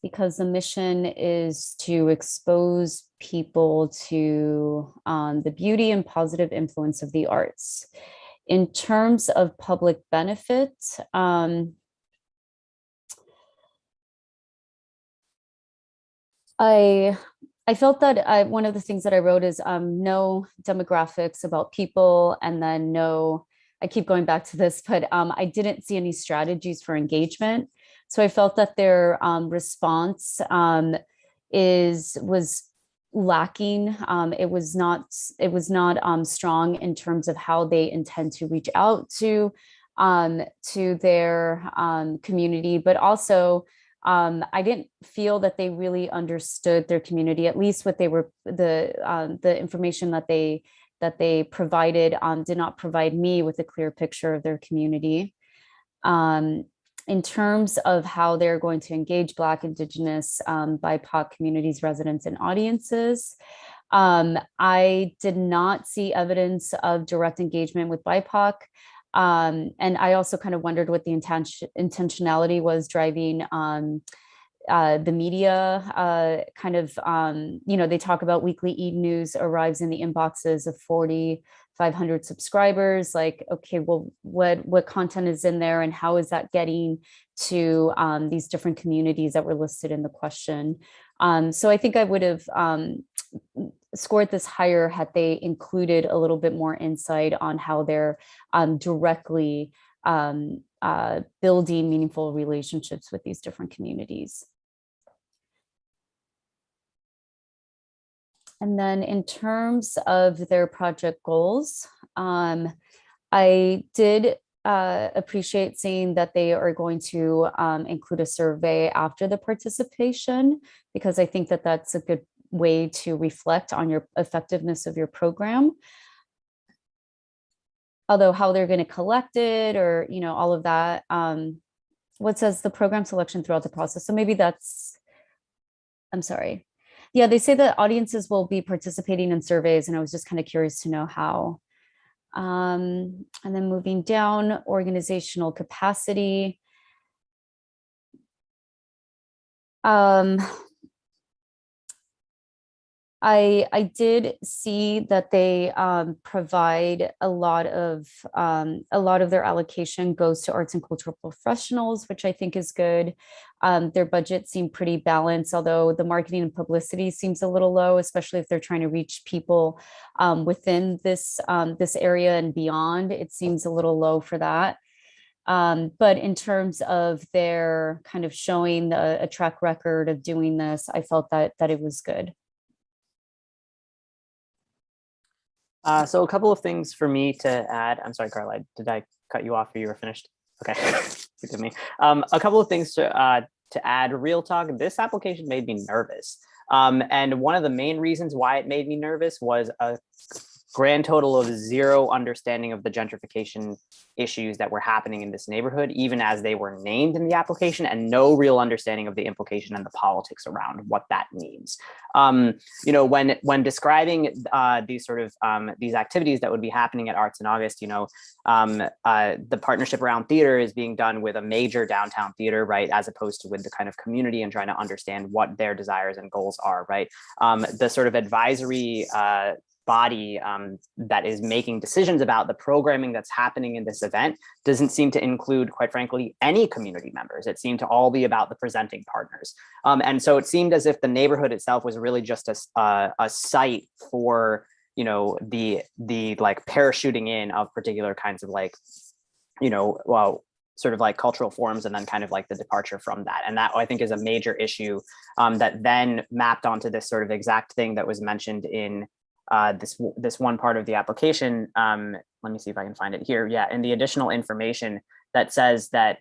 because the mission is to expose people to the beauty and positive influence of the arts. In terms of public benefit, I felt that one of the things that I wrote is no demographics about people, and then no, I keep going back to this, but I didn't see any strategies for engagement. So I felt that their response was lacking. It was not strong in terms of how they intend to reach out to their community, but also I didn't feel that they really understood their community, at least what they were, the information that they provided did not provide me with a clear picture of their community. In terms of how they're going to engage Black, Indigenous, BIPOC communities, residents, and audiences, I did not see evidence of direct engagement with BIPOC. And I also kind of wondered what the intentionality was driving the media they talk about weekly e-news arrives in the inboxes of 4,500 subscribers. Like, okay, well, what content is in there and how is that getting to these different communities that were listed in the question? So I think I would have scored this higher had they included a little bit more insight on how they're directly building meaningful relationships with these different communities. And then in terms of their project goals, I did appreciate seeing that they are going to include a survey after the participation, because I think that that's a good way to reflect on your effectiveness of your program. Although how they're going to collect it, or all of that, what says the program selection throughout the process. So maybe that's, I'm sorry. Yeah, they say that audiences will be participating in surveys, and I was just kind of curious to know how. And then moving down, organizational capacity. I did see that they provide a lot of their allocation goes to arts and cultural professionals, which I think is good. Their budget seemed pretty balanced, although the marketing and publicity seems a little low, especially if they're trying to reach people within this area and beyond. It seems a little low for that. But in terms of their kind of showing a track record of doing this, I felt that it was good. So a couple of things for me to add. I'm sorry, Carla, did I cut you off or you were finished? Okay, forgive me. A couple of things to add. Real talk, this application made me nervous. And one of the main reasons why it made me nervous was a grand total of zero understanding of the gentrification issues that were happening in this neighborhood, even as they were named in the application, and no real understanding of the implication and the politics around what that means. When describing these sort of these activities that would be happening at Arts in August, the partnership around theater is being done with a major downtown theater, right, as opposed to with the kind of community and trying to understand what their desires and goals are, right? The sort of advisory body that is making decisions about the programming that's happening in this event doesn't seem to include, quite frankly, any community members. It seemed to all be about the presenting partners. And so it seemed as if the neighborhood itself was really just a site for, the like parachuting in of particular kinds of sort of like cultural forms, and then kind of like the departure from that. And that, I think, is a major issue that then mapped onto this sort of exact thing that was mentioned in this one part of the application. Let me see if I can find it here. Yeah, in the additional information that says that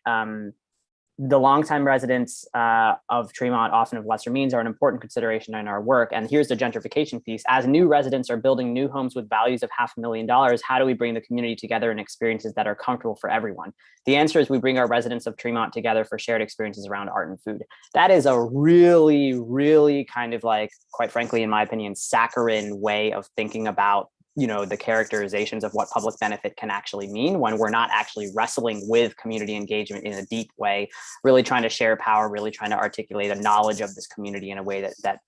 the longtime residents of Tremont, often of lesser means, are an important consideration in our work. And here's the gentrification piece. As new residents are building new homes with values of $500,000, how do we bring the community together in experiences that are comfortable for everyone? The answer is we bring our residents of Tremont together for shared experiences around art and food. That is a really, really kind of like, quite frankly, in my opinion, saccharine way of thinking about the characterizations of what public benefit can actually mean when we're not actually wrestling with community engagement in a deep way, really trying to share power, really trying to articulate a knowledge of this community in a way that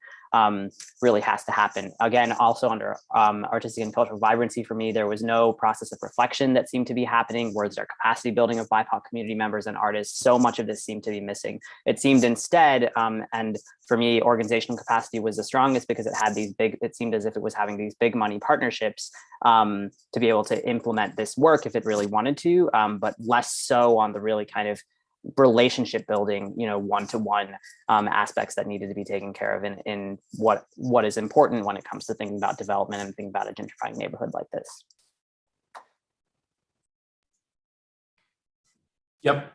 really has to happen. Again, also under artistic and cultural vibrancy, for me, there was no process of reflection that seemed to be happening. Whereas our capacity building of BIPOC community members and artists, so much of this seemed to be missing. It seemed instead, and for me, organizational capacity was the strongest because it seemed as if it was having these big money partnerships to be able to implement this work if it really wanted to, but less so on the really kind of relationship building, one-to-one aspects that needed to be taken care of in what is important when it comes to thinking about development and thinking about a gentrifying neighborhood like this. Yep.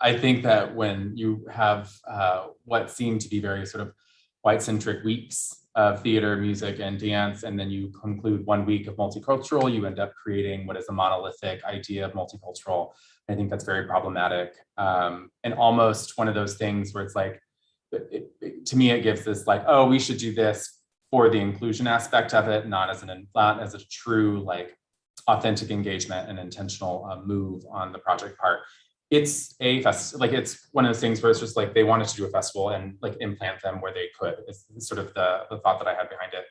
I think that when you have what seem to be very sort of white-centric weeks of theater, music, and dance, and then you conclude 1 week of multicultural, you end up creating what is a monolithic idea of multicultural. I think that's very problematic, and almost one of those things where it's like, to me, it gives this like, oh, we should do this for the inclusion aspect of it, not as a true like authentic engagement and intentional move on the project part. It's it's one of those things where it's just like they wanted to do a festival and like implant them where they could. It's sort of the thought that I had behind it.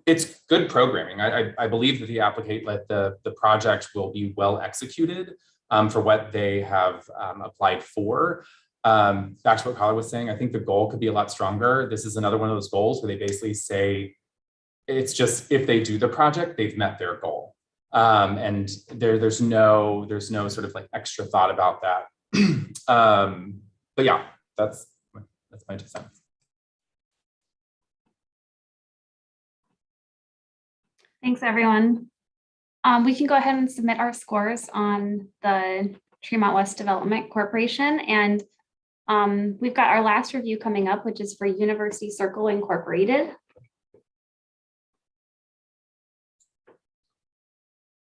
It's good programming. I believe that the project will be well executed for what they have applied for. Back to what Carla was saying, I think the goal could be a lot stronger. This is another one of those goals where they basically say, it's just if they do the project, they've met their goal. And there's no sort of like extra thought about that. But yeah, that's my 2 cents. Thanks, everyone. We can go ahead and submit our scores on the Tremont West Development Corporation. And we've got our last review coming up, which is for University Circle Incorporated.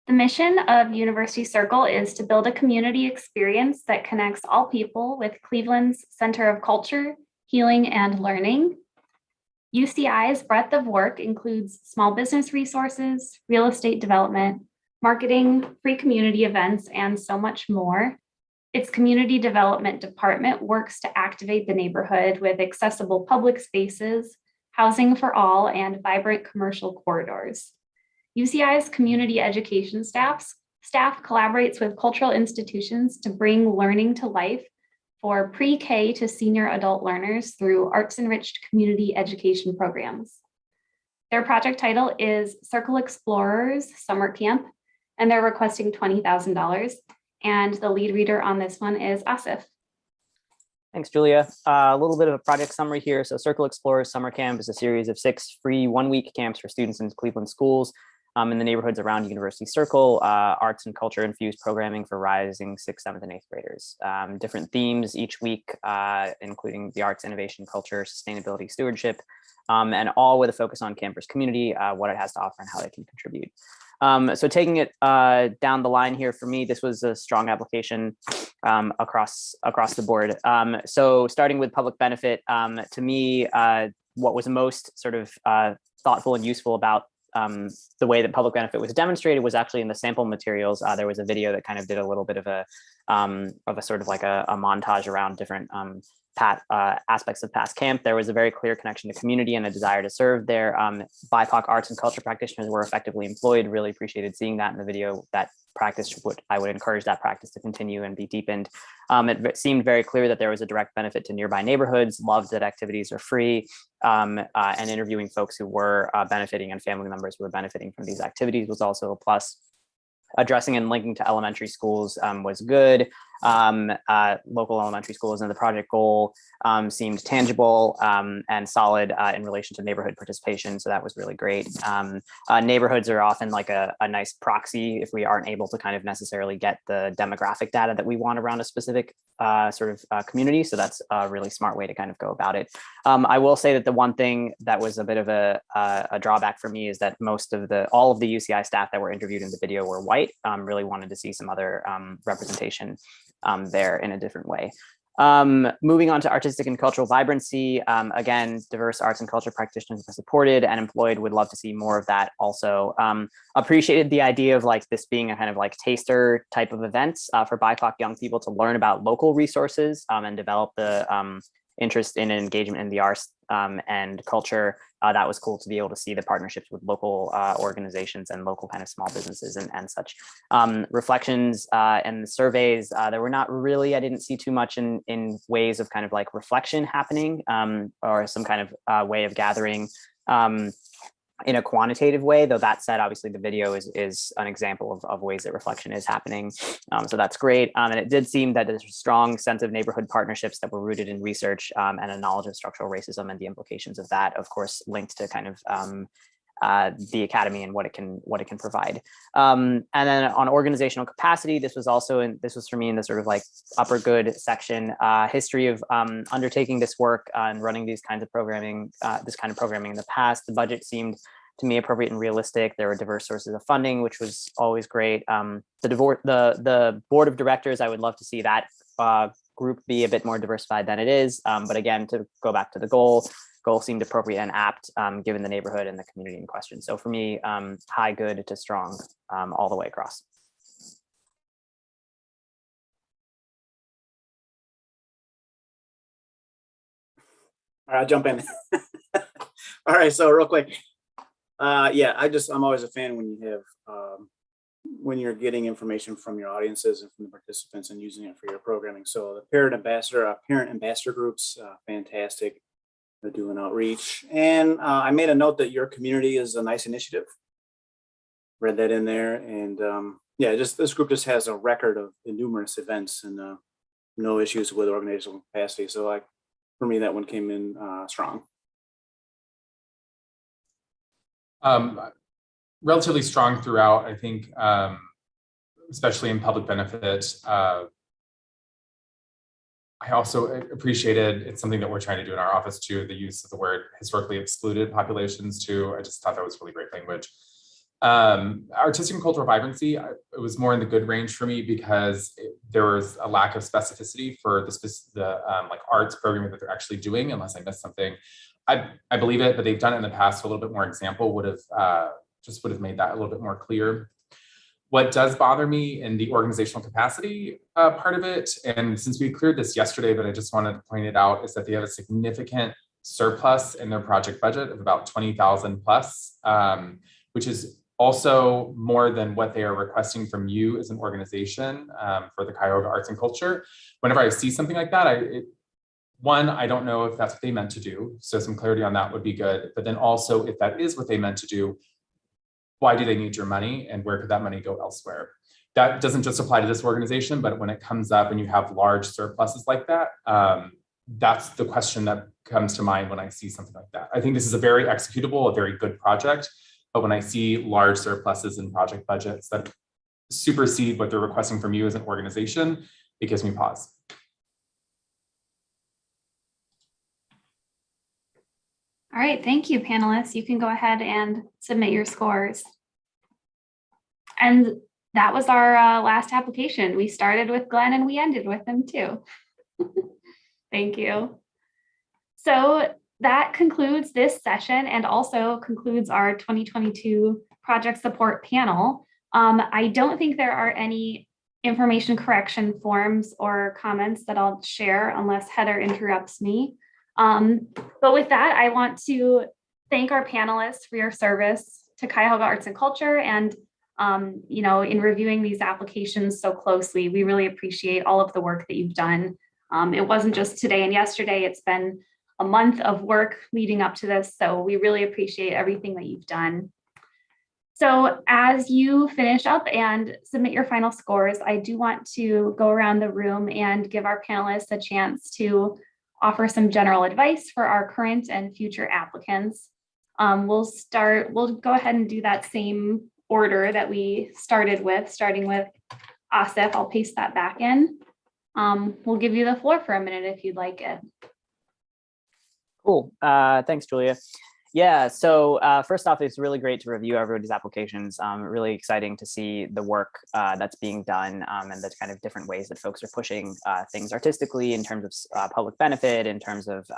The mission of University Circle is to build a community experience that connects all people with Cleveland's Center of Culture, Healing, and Learning. UCI's breadth of work includes small business resources, real estate development, marketing, free community events, and so much more. Its community development department works to activate the neighborhood with accessible public spaces, housing for all, and vibrant commercial corridors. UCI's community education staff collaborates with cultural institutions to bring learning to life for pre-K to senior adult learners through arts-enriched community education programs. Their project title is Circle Explorers Summer Camp, and they're requesting $20,000. And the lead reader on this one is Asif. Thanks, Julia. A little bit of a project summary here. So Circle Explorers Summer Camp is a series of 6 free 1-week camps for students in Cleveland schools in the neighborhoods around University Circle, arts and culture infused programming for rising 6th, 7th, and 8th graders. Different themes each week, including the arts, innovation, culture, sustainability, stewardship, and all with a focus on campus community, what it has to offer and how they can contribute. So taking it down the line here, for me, this was a strong application across the board. So starting with public benefit, to me, what was most sort of thoughtful and useful about the way that public benefit was demonstrated was actually in the sample materials. There was a video that kind of did a little bit of a sort of like a montage around different aspects of past camp. There was a very clear connection to community and a desire to serve there. BIPOC arts and culture practitioners were effectively employed. Really appreciated seeing that in the video. That practice, I would encourage that practice to continue and be deepened. It seemed very clear that there was a direct benefit to nearby neighborhoods, loved that activities are free, and interviewing folks who were benefiting and family members who were benefiting from these activities was also a plus. Addressing and linking to elementary schools was good. local elementary schools, and the project goal seemed tangible and solid in relation to neighborhood participation. So that was really great. Neighborhoods are often like a nice proxy if we aren't able to kind of necessarily get the demographic data that we want around a specific community. So that's a really smart way to kind of go about it. I will say that the one thing that was a bit of a drawback for me is that all of the UCI staff that were interviewed in the video were white. Really wanted to see some other representation there in a different way. Moving on to artistic and cultural vibrancy, again, diverse arts and culture practitioners were supported and employed. Would love to see more of that also. Appreciated the idea of like this being a kind of like taster type of events for BIPOC young people to learn about local resources and develop the interest in engagement in the arts and culture. That was cool to be able to see the partnerships with local organizations and local kind of small businesses and such. Reflections and the surveys, there were not really, I didn't see too much in ways of kind of like reflection happening or some kind of way of gathering in a quantitative way, though that said, obviously the video is an example of ways that reflection is happening. So that's great. And it did seem that there's a strong sense of neighborhood partnerships that were rooted in research and a knowledge of structural racism and the implications of that, of course, linked to kind of the academy and what it can provide. And then on organizational capacity, this was for me in the sort of like upper good section, history of undertaking this work and running these kinds of programming, this kind of programming in the past. The budget seemed to me appropriate and realistic. There were diverse sources of funding, which was always great. The board of directors, I would love to see that group be a bit more diversified than it is. But again, to go back to the goal seemed appropriate and apt given the neighborhood and the community in question. So for me, high, good to strong all the way across. All right, I'll jump in. All right, so real quick. Yeah, I'm always a fan when you have, when you're getting information from your audiences and from the participants and using it for your programming. So the parent ambassador groups, fantastic. They're doing outreach. And I made a note that your community is a nice initiative. Read that in there. And yeah, this group just has a record of numerous events and no issues with organizational capacity. So for me, that one came in strong. Relatively strong throughout, I think, especially in public benefit. I also appreciated, it's something that we're trying to do in our office too, the use of the word historically excluded populations too. I just thought that was really great language. Artistic and cultural vibrancy, it was more in the good range for me because there was a lack of specificity for the like arts programming that they're actually doing, unless I missed something. I believe it, but they've done it in the past. So a little bit more example would have made that a little bit more clear. What does bother me in the organizational capacity part of it, and since we cleared this yesterday, but I just wanted to point it out, is that they have a significant surplus in their project budget of about 20,000 plus, which is also more than what they are requesting from you as an organization for the Cuyahoga Arts and Culture. Whenever I see something like that, I don't know if that's what they meant to do. So some clarity on that would be good. But then also, if that is what they meant to do, why do they need your money and where could that money go elsewhere? That doesn't just apply to this organization, but when it comes up and you have large surpluses like that, that's the question that comes to mind when I see something like that. I think this is a very executable, a very good project, but when I see large surpluses in project budgets that supersede what they're requesting from you as an organization, it gives me pause. All right, thank you, panelists. You can go ahead and submit your scores. And that was our last application. We started with Glenn and we ended with him too. Thank you. So that concludes this session and also concludes our 2022 project support panel. I don't think there are any information correction forms or comments that I'll share unless Heather interrupts me. But with that, I want to thank our panelists for your service to Cuyahoga Arts and Culture and in reviewing these applications so closely. We really appreciate all of the work that you've done. It wasn't just today and yesterday, it's been a month of work leading up to this. So we really appreciate everything that you've done. So as you finish up and submit your final scores, I do want to go around the room and give our panelists a chance to offer some general advice for our current and future applicants. We'll go ahead and do that same order that we started with, starting with Asif. I'll paste that back in. We'll give you the floor for a minute if you'd like it. Cool. Thanks, Julia. Yeah, so first off, it's really great to review everybody's applications. Really exciting to see the work that's being done and the kind of different ways that folks are pushing things artistically in terms of public benefit, in terms of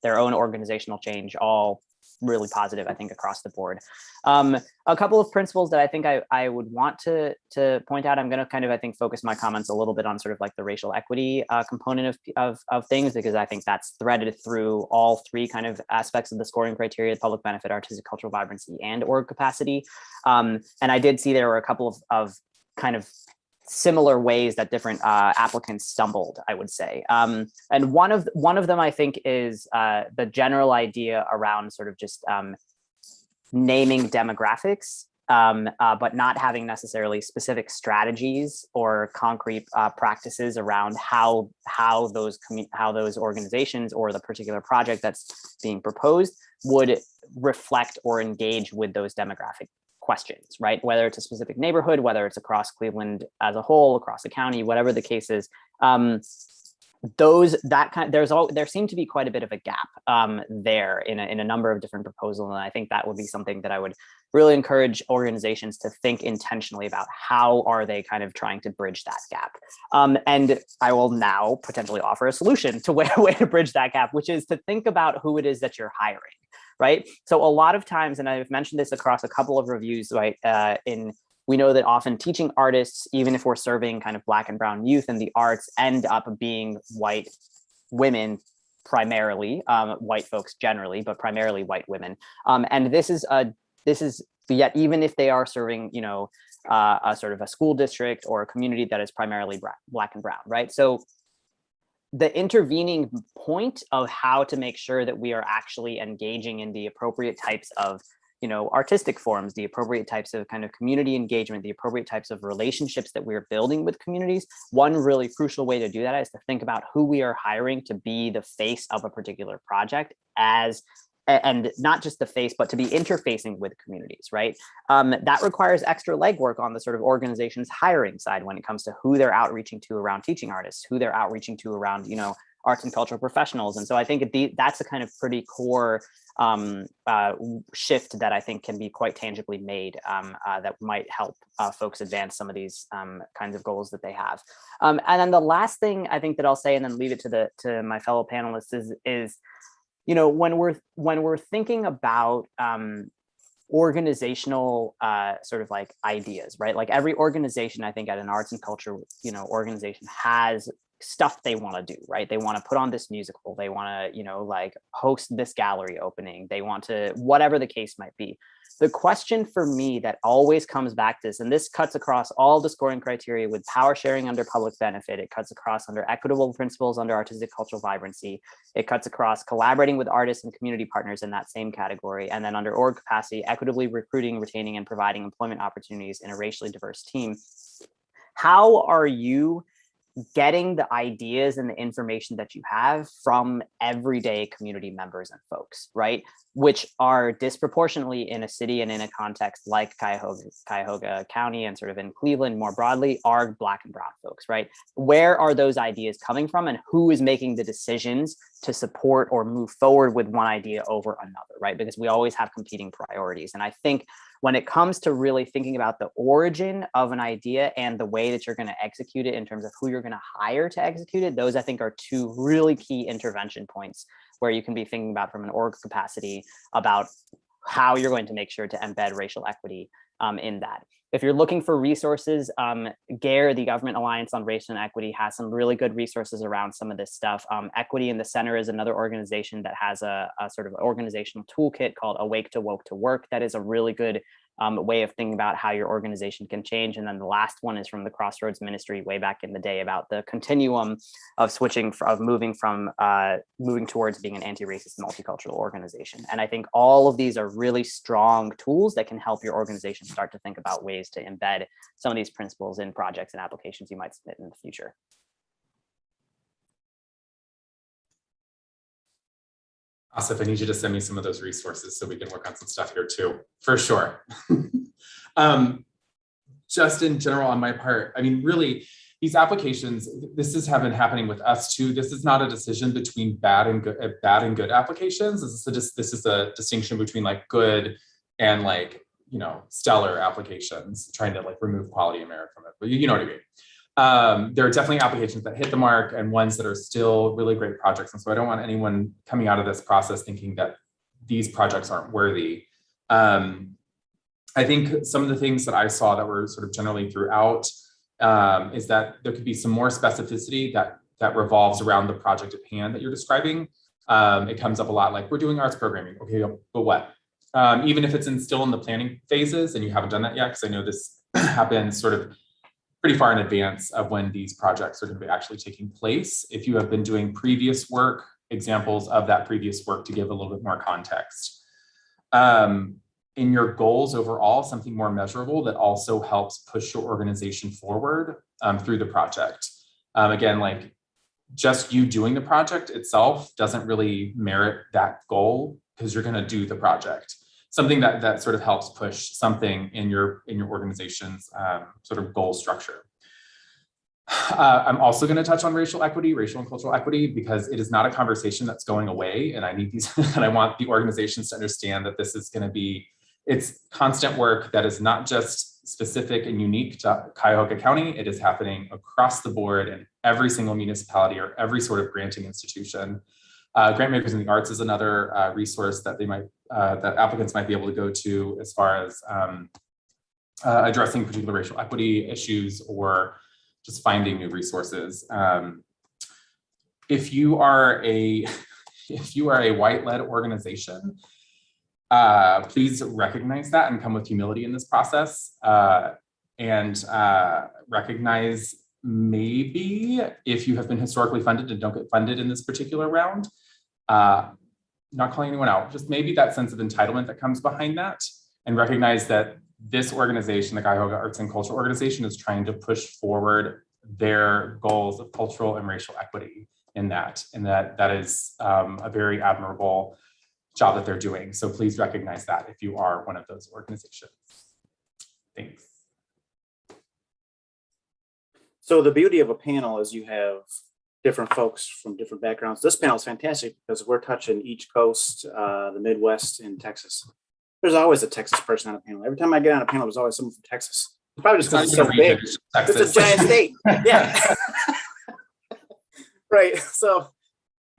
their own organizational change, all really positive, I think, across the board. A couple of principles that I think I would want to point out. I'm going to kind of, I think, focus my comments a little bit on sort of like the racial equity component of things, because I think that's threaded through all three kind of aspects of the scoring criteria: public benefit, artistic cultural vibrancy, and org capacity. And I did see there were a couple of kind of similar ways that different applicants stumbled, I would say. And one of them, I think, is the general idea around sort of just naming demographics, but not having necessarily specific strategies or concrete practices around how those organizations or the particular project that's being proposed would reflect or engage with those demographic questions, right? Whether it's a specific neighborhood, whether it's across Cleveland as a whole, across the county, whatever the case is, there seemed to be quite a bit of a gap there in a number of different proposals, and I think that would be something that I would really encourage organizations to think intentionally about. How are they kind of trying to bridge that gap? And I will now potentially offer a solution to way to bridge that gap, which is to think about who it is that you're hiring. Right. So a lot of times, and I've mentioned this across a couple of reviews, right, we know that often teaching artists, even if we're serving kind of Black and brown youth in the arts, end up being white women primarily, white folks generally, but primarily white women. And this is yet, even if they are serving, a sort of a school district or a community that is primarily Black and brown, right? So the intervening point of how to make sure that we are actually engaging in the appropriate types of, artistic forms, the appropriate types of kind of community engagement, the appropriate types of relationships that we're building with communities. One really crucial way to do that is to think about who we are hiring to be the face of a particular project, and not just the face, but to be interfacing with communities, right? That requires extra legwork on the sort of organization's hiring side when it comes to who they're outreaching to around teaching artists, who they're outreaching to around, arts and cultural professionals. And so I think that's a kind of pretty core shift that I think can be quite tangibly made, that might help folks advance some of these kinds of goals that they have. And then the last thing I think that I'll say, and then leave it to my fellow panelists, is when we're thinking about organizational sort of like ideas, right? Like every organization, I think, at an arts and culture, organization has stuff they want to do, right? They want to put on this musical, they want to, like host this gallery opening, they want to, whatever the case might be. The question for me that always comes back to this, and this cuts across all the scoring criteria with power sharing under public benefit, it cuts across under equitable principles under artistic cultural vibrancy, it cuts across collaborating with artists and community partners in that same category, and then under org capacity, equitably recruiting, retaining, and providing employment opportunities in a racially diverse team. How are you getting the ideas and the information that you have from everyday community members and folks, right? Which are disproportionately in a city and in a context like Cuyahoga County and sort of in Cleveland more broadly are Black and brown folks, right? Where are those ideas coming from, and who is making the decisions to support or move forward with one idea over another, right? Because we always have competing priorities. And I think when it comes to really thinking about the origin of an idea and the way that you're going to execute it in terms of who you're going to hire to execute it, those I think are two really key intervention points where you can be thinking about from an org capacity about how you're going to make sure to embed racial equity in that. If you're looking for resources, GARE, the Government Alliance on Race and Equity, has some really good resources around some of this stuff. Equity in the Center is another organization that has a sort of organizational toolkit called Awake to Woke to Work. That is a really good way of thinking about how your organization can change. And then the last one is from the Crossroads Ministry way back in the day about the continuum of moving towards being an anti-racist multicultural organization. And I think all of these are really strong tools that can help your organization start to think about ways to embed some of these principles in projects and applications you might submit in the future. Asif, I need you to send me some of those resources so we can work on some stuff here too, for sure. Just in general on my part, I mean, really, these applications, this has been happening with us too. This is not a decision between bad and good applications. This is a distinction between like good and like, you know, stellar applications, trying to like remove quality and merit from it, but you know what I mean. There are definitely applications that hit the mark and ones that are still really great projects. And so I don't want anyone coming out of this process thinking that these projects aren't worthy. I think some of the things that I saw that were sort of generally throughout is that there could be some more specificity that revolves around the project at hand that you're describing. It comes up a lot like, we're doing arts programming. Okay, but what? Even if it's still in the planning phases and you haven't done that yet, because I know this happens sort of pretty far in advance of when these projects are going to be actually taking place. If you have been doing previous work, examples of that previous work to give a little bit more context. In your goals overall, something more measurable that also helps push your organization forward through the project. Again, like just you doing the project itself doesn't really merit that goal because you're going to do the project. Something that sort of helps push something in your organization's sort of goal structure. I'm also going to touch on racial and cultural equity, because it is not a conversation that's going away. And I need these, and I want the organizations to understand that this is going to be, it's constant work that is not just specific and unique to Cuyahoga County. It is happening across the board in every single municipality or every sort of granting institution. Grant Makers in the Arts is another resource that that applicants might be able to go to as far as addressing particular racial equity issues or just finding new resources. If you are a white-led organization, please recognize that and come with humility in this process, and recognize maybe if you have been historically funded and don't get funded in this particular round, not calling anyone out, just maybe that sense of entitlement that comes behind that, and recognize that this organization, the Cuyahoga Arts and Culture organization, is trying to push forward their goals of cultural and racial equity in that, and that is a very admirable job that they're doing. So please recognize that if you are one of those organizations. Thanks. So the beauty of a panel is you have different folks from different backgrounds. This panel is fantastic because we're touching each coast, the Midwest, and Texas. There's always a Texas person on a panel. Every time I get on a panel, there's always someone from Texas. It's probably just because it's so big. It's a giant state. Yeah. Right. So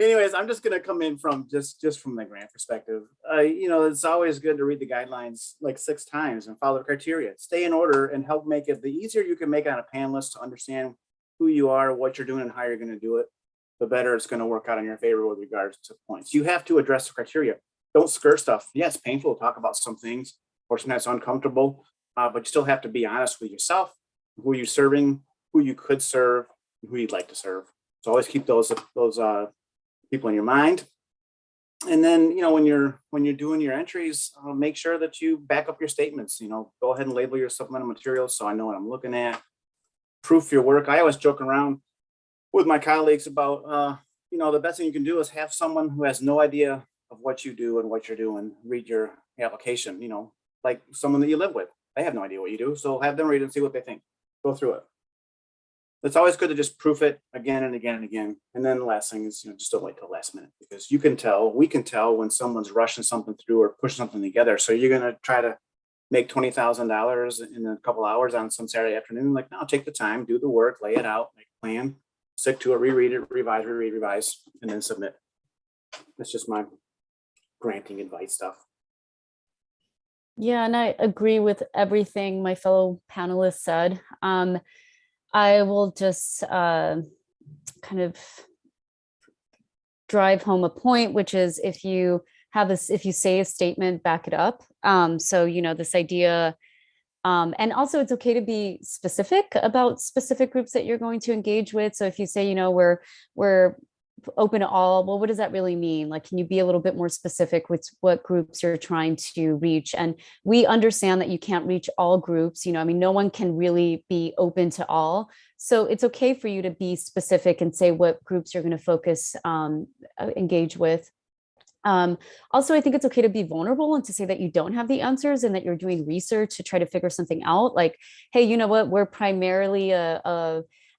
anyways, I'm just going to come in from just from the grant perspective. You know, it's always good to read the guidelines like 6 times and follow the criteria. Stay in order and help make it, the easier you can make it on a panelist to understand who you are, what you're doing, and how you're going to do it, the better it's going to work out in your favor with regards to points. You have to address the criteria. Don't skirt stuff. Yeah, it's painful to talk about some things, or something that's uncomfortable, but you still have to be honest with yourself, who you're serving, who you could serve, and who you'd like to serve. So always keep those people in your mind. And then, you know, when you're doing your entries, make sure that you back up your statements. You know, go ahead and label your supplemental materials so I know what I'm looking at. Proof your work. I always joke around with my colleagues about, you know, the best thing you can do is have someone who has no idea of what you do and what you're doing read your application. You know, like someone that you live with. They have no idea what you do, so have them read it and see what they think. Go through it. It's always good to just proof it again and again and again. And then the last thing is, you know, just don't wait till the last minute, because you can tell, we can tell when someone's rushing something through or pushing something together. So you're going to try to make $20,000 in a couple hours on some Saturday afternoon. Like, no, take the time, do the work, lay it out, make a plan, stick to it, reread it, revise, reread, revise, and then submit. That's just my granting advice stuff. Yeah, and I agree with everything my fellow panelists said. I will just kind of drive home a point, which is if you have this, if you say a statement, back it up. So, you know, this idea, and also it's okay to be specific about specific groups that you're going to engage with. So if you say, you know, we're open to all, well, what does that really mean? Like, can you be a little bit more specific with what groups you're trying to reach? And we understand that you can't reach all groups. You know, I mean, no one can really be open to all. So it's okay for you to be specific and say what groups you're going to focus, engage with. Also, I think it's okay to be vulnerable and to say that you don't have the answers and that you're doing research to try to figure something out. Like, hey, you know what, we're primarily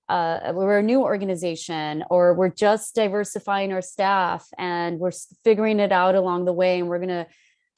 we're a new organization, or we're just diversifying our staff and we're figuring it out along the way, and we're going to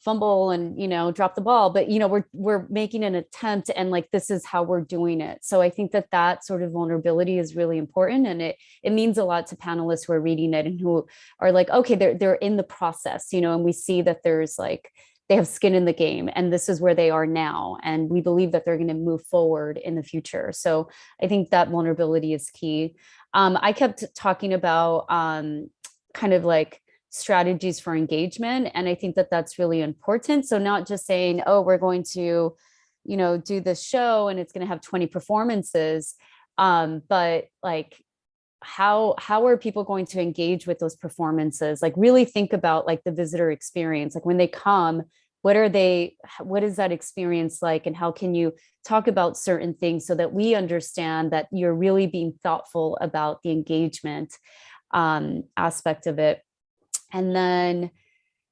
fumble and, you know, drop the ball, but, you know, we're making an attempt, and like, this is how we're doing it. So I think that that sort of vulnerability is really important, and it means a lot to panelists who are reading it and who are like, okay, they're in the process, you know, and we see that there's like, they have skin in the game, and this is where they are now, and we believe that they're going to move forward in the future. So I think that vulnerability is key. I kept talking about kind of like strategies for engagement, and I think that that's really important. So not just saying, oh, we're going to, you know, do this show and it's going to have 20 performances, but like, how are people going to engage with those performances? Like, really think about like the visitor experience. Like, when they come, what is that experience like, and how can you talk about certain things so that we understand that you're really being thoughtful about the engagement aspect of it. And then,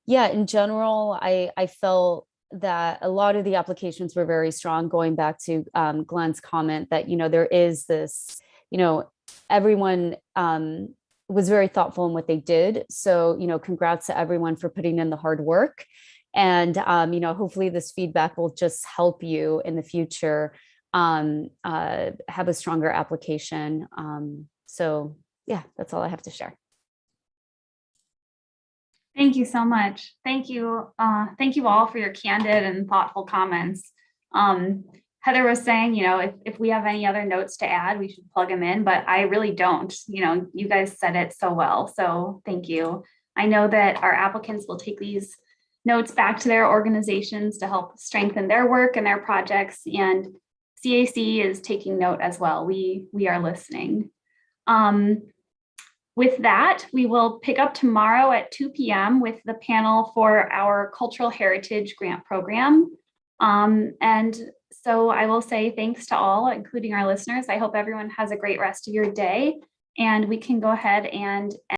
yeah, in general, I felt that a lot of the applications were very strong, going back to Glenn's comment that, you know, there is this, you know, everyone was very thoughtful in what they did. So, you know, congrats to everyone for putting in the hard work. And, you know, hopefully this feedback will just help you in the future have a stronger application. So yeah, that's all I have to share. Thank you so much. Thank you. Thank you all for your candid and thoughtful comments. Heather was saying, you know, if we have any other notes to add, we should plug them in, but I really don't. You know, you guys said it so well. So thank you. I know that our applicants will take these notes back to their organizations to help strengthen their work and their projects. And CAC is taking note as well. We are listening. With that, we will pick up tomorrow at 2 p.m. with the panel for our Cultural Heritage Grant Program. And so I will say thanks to all, including our listeners. I hope everyone has a great rest of your day, and we can go ahead and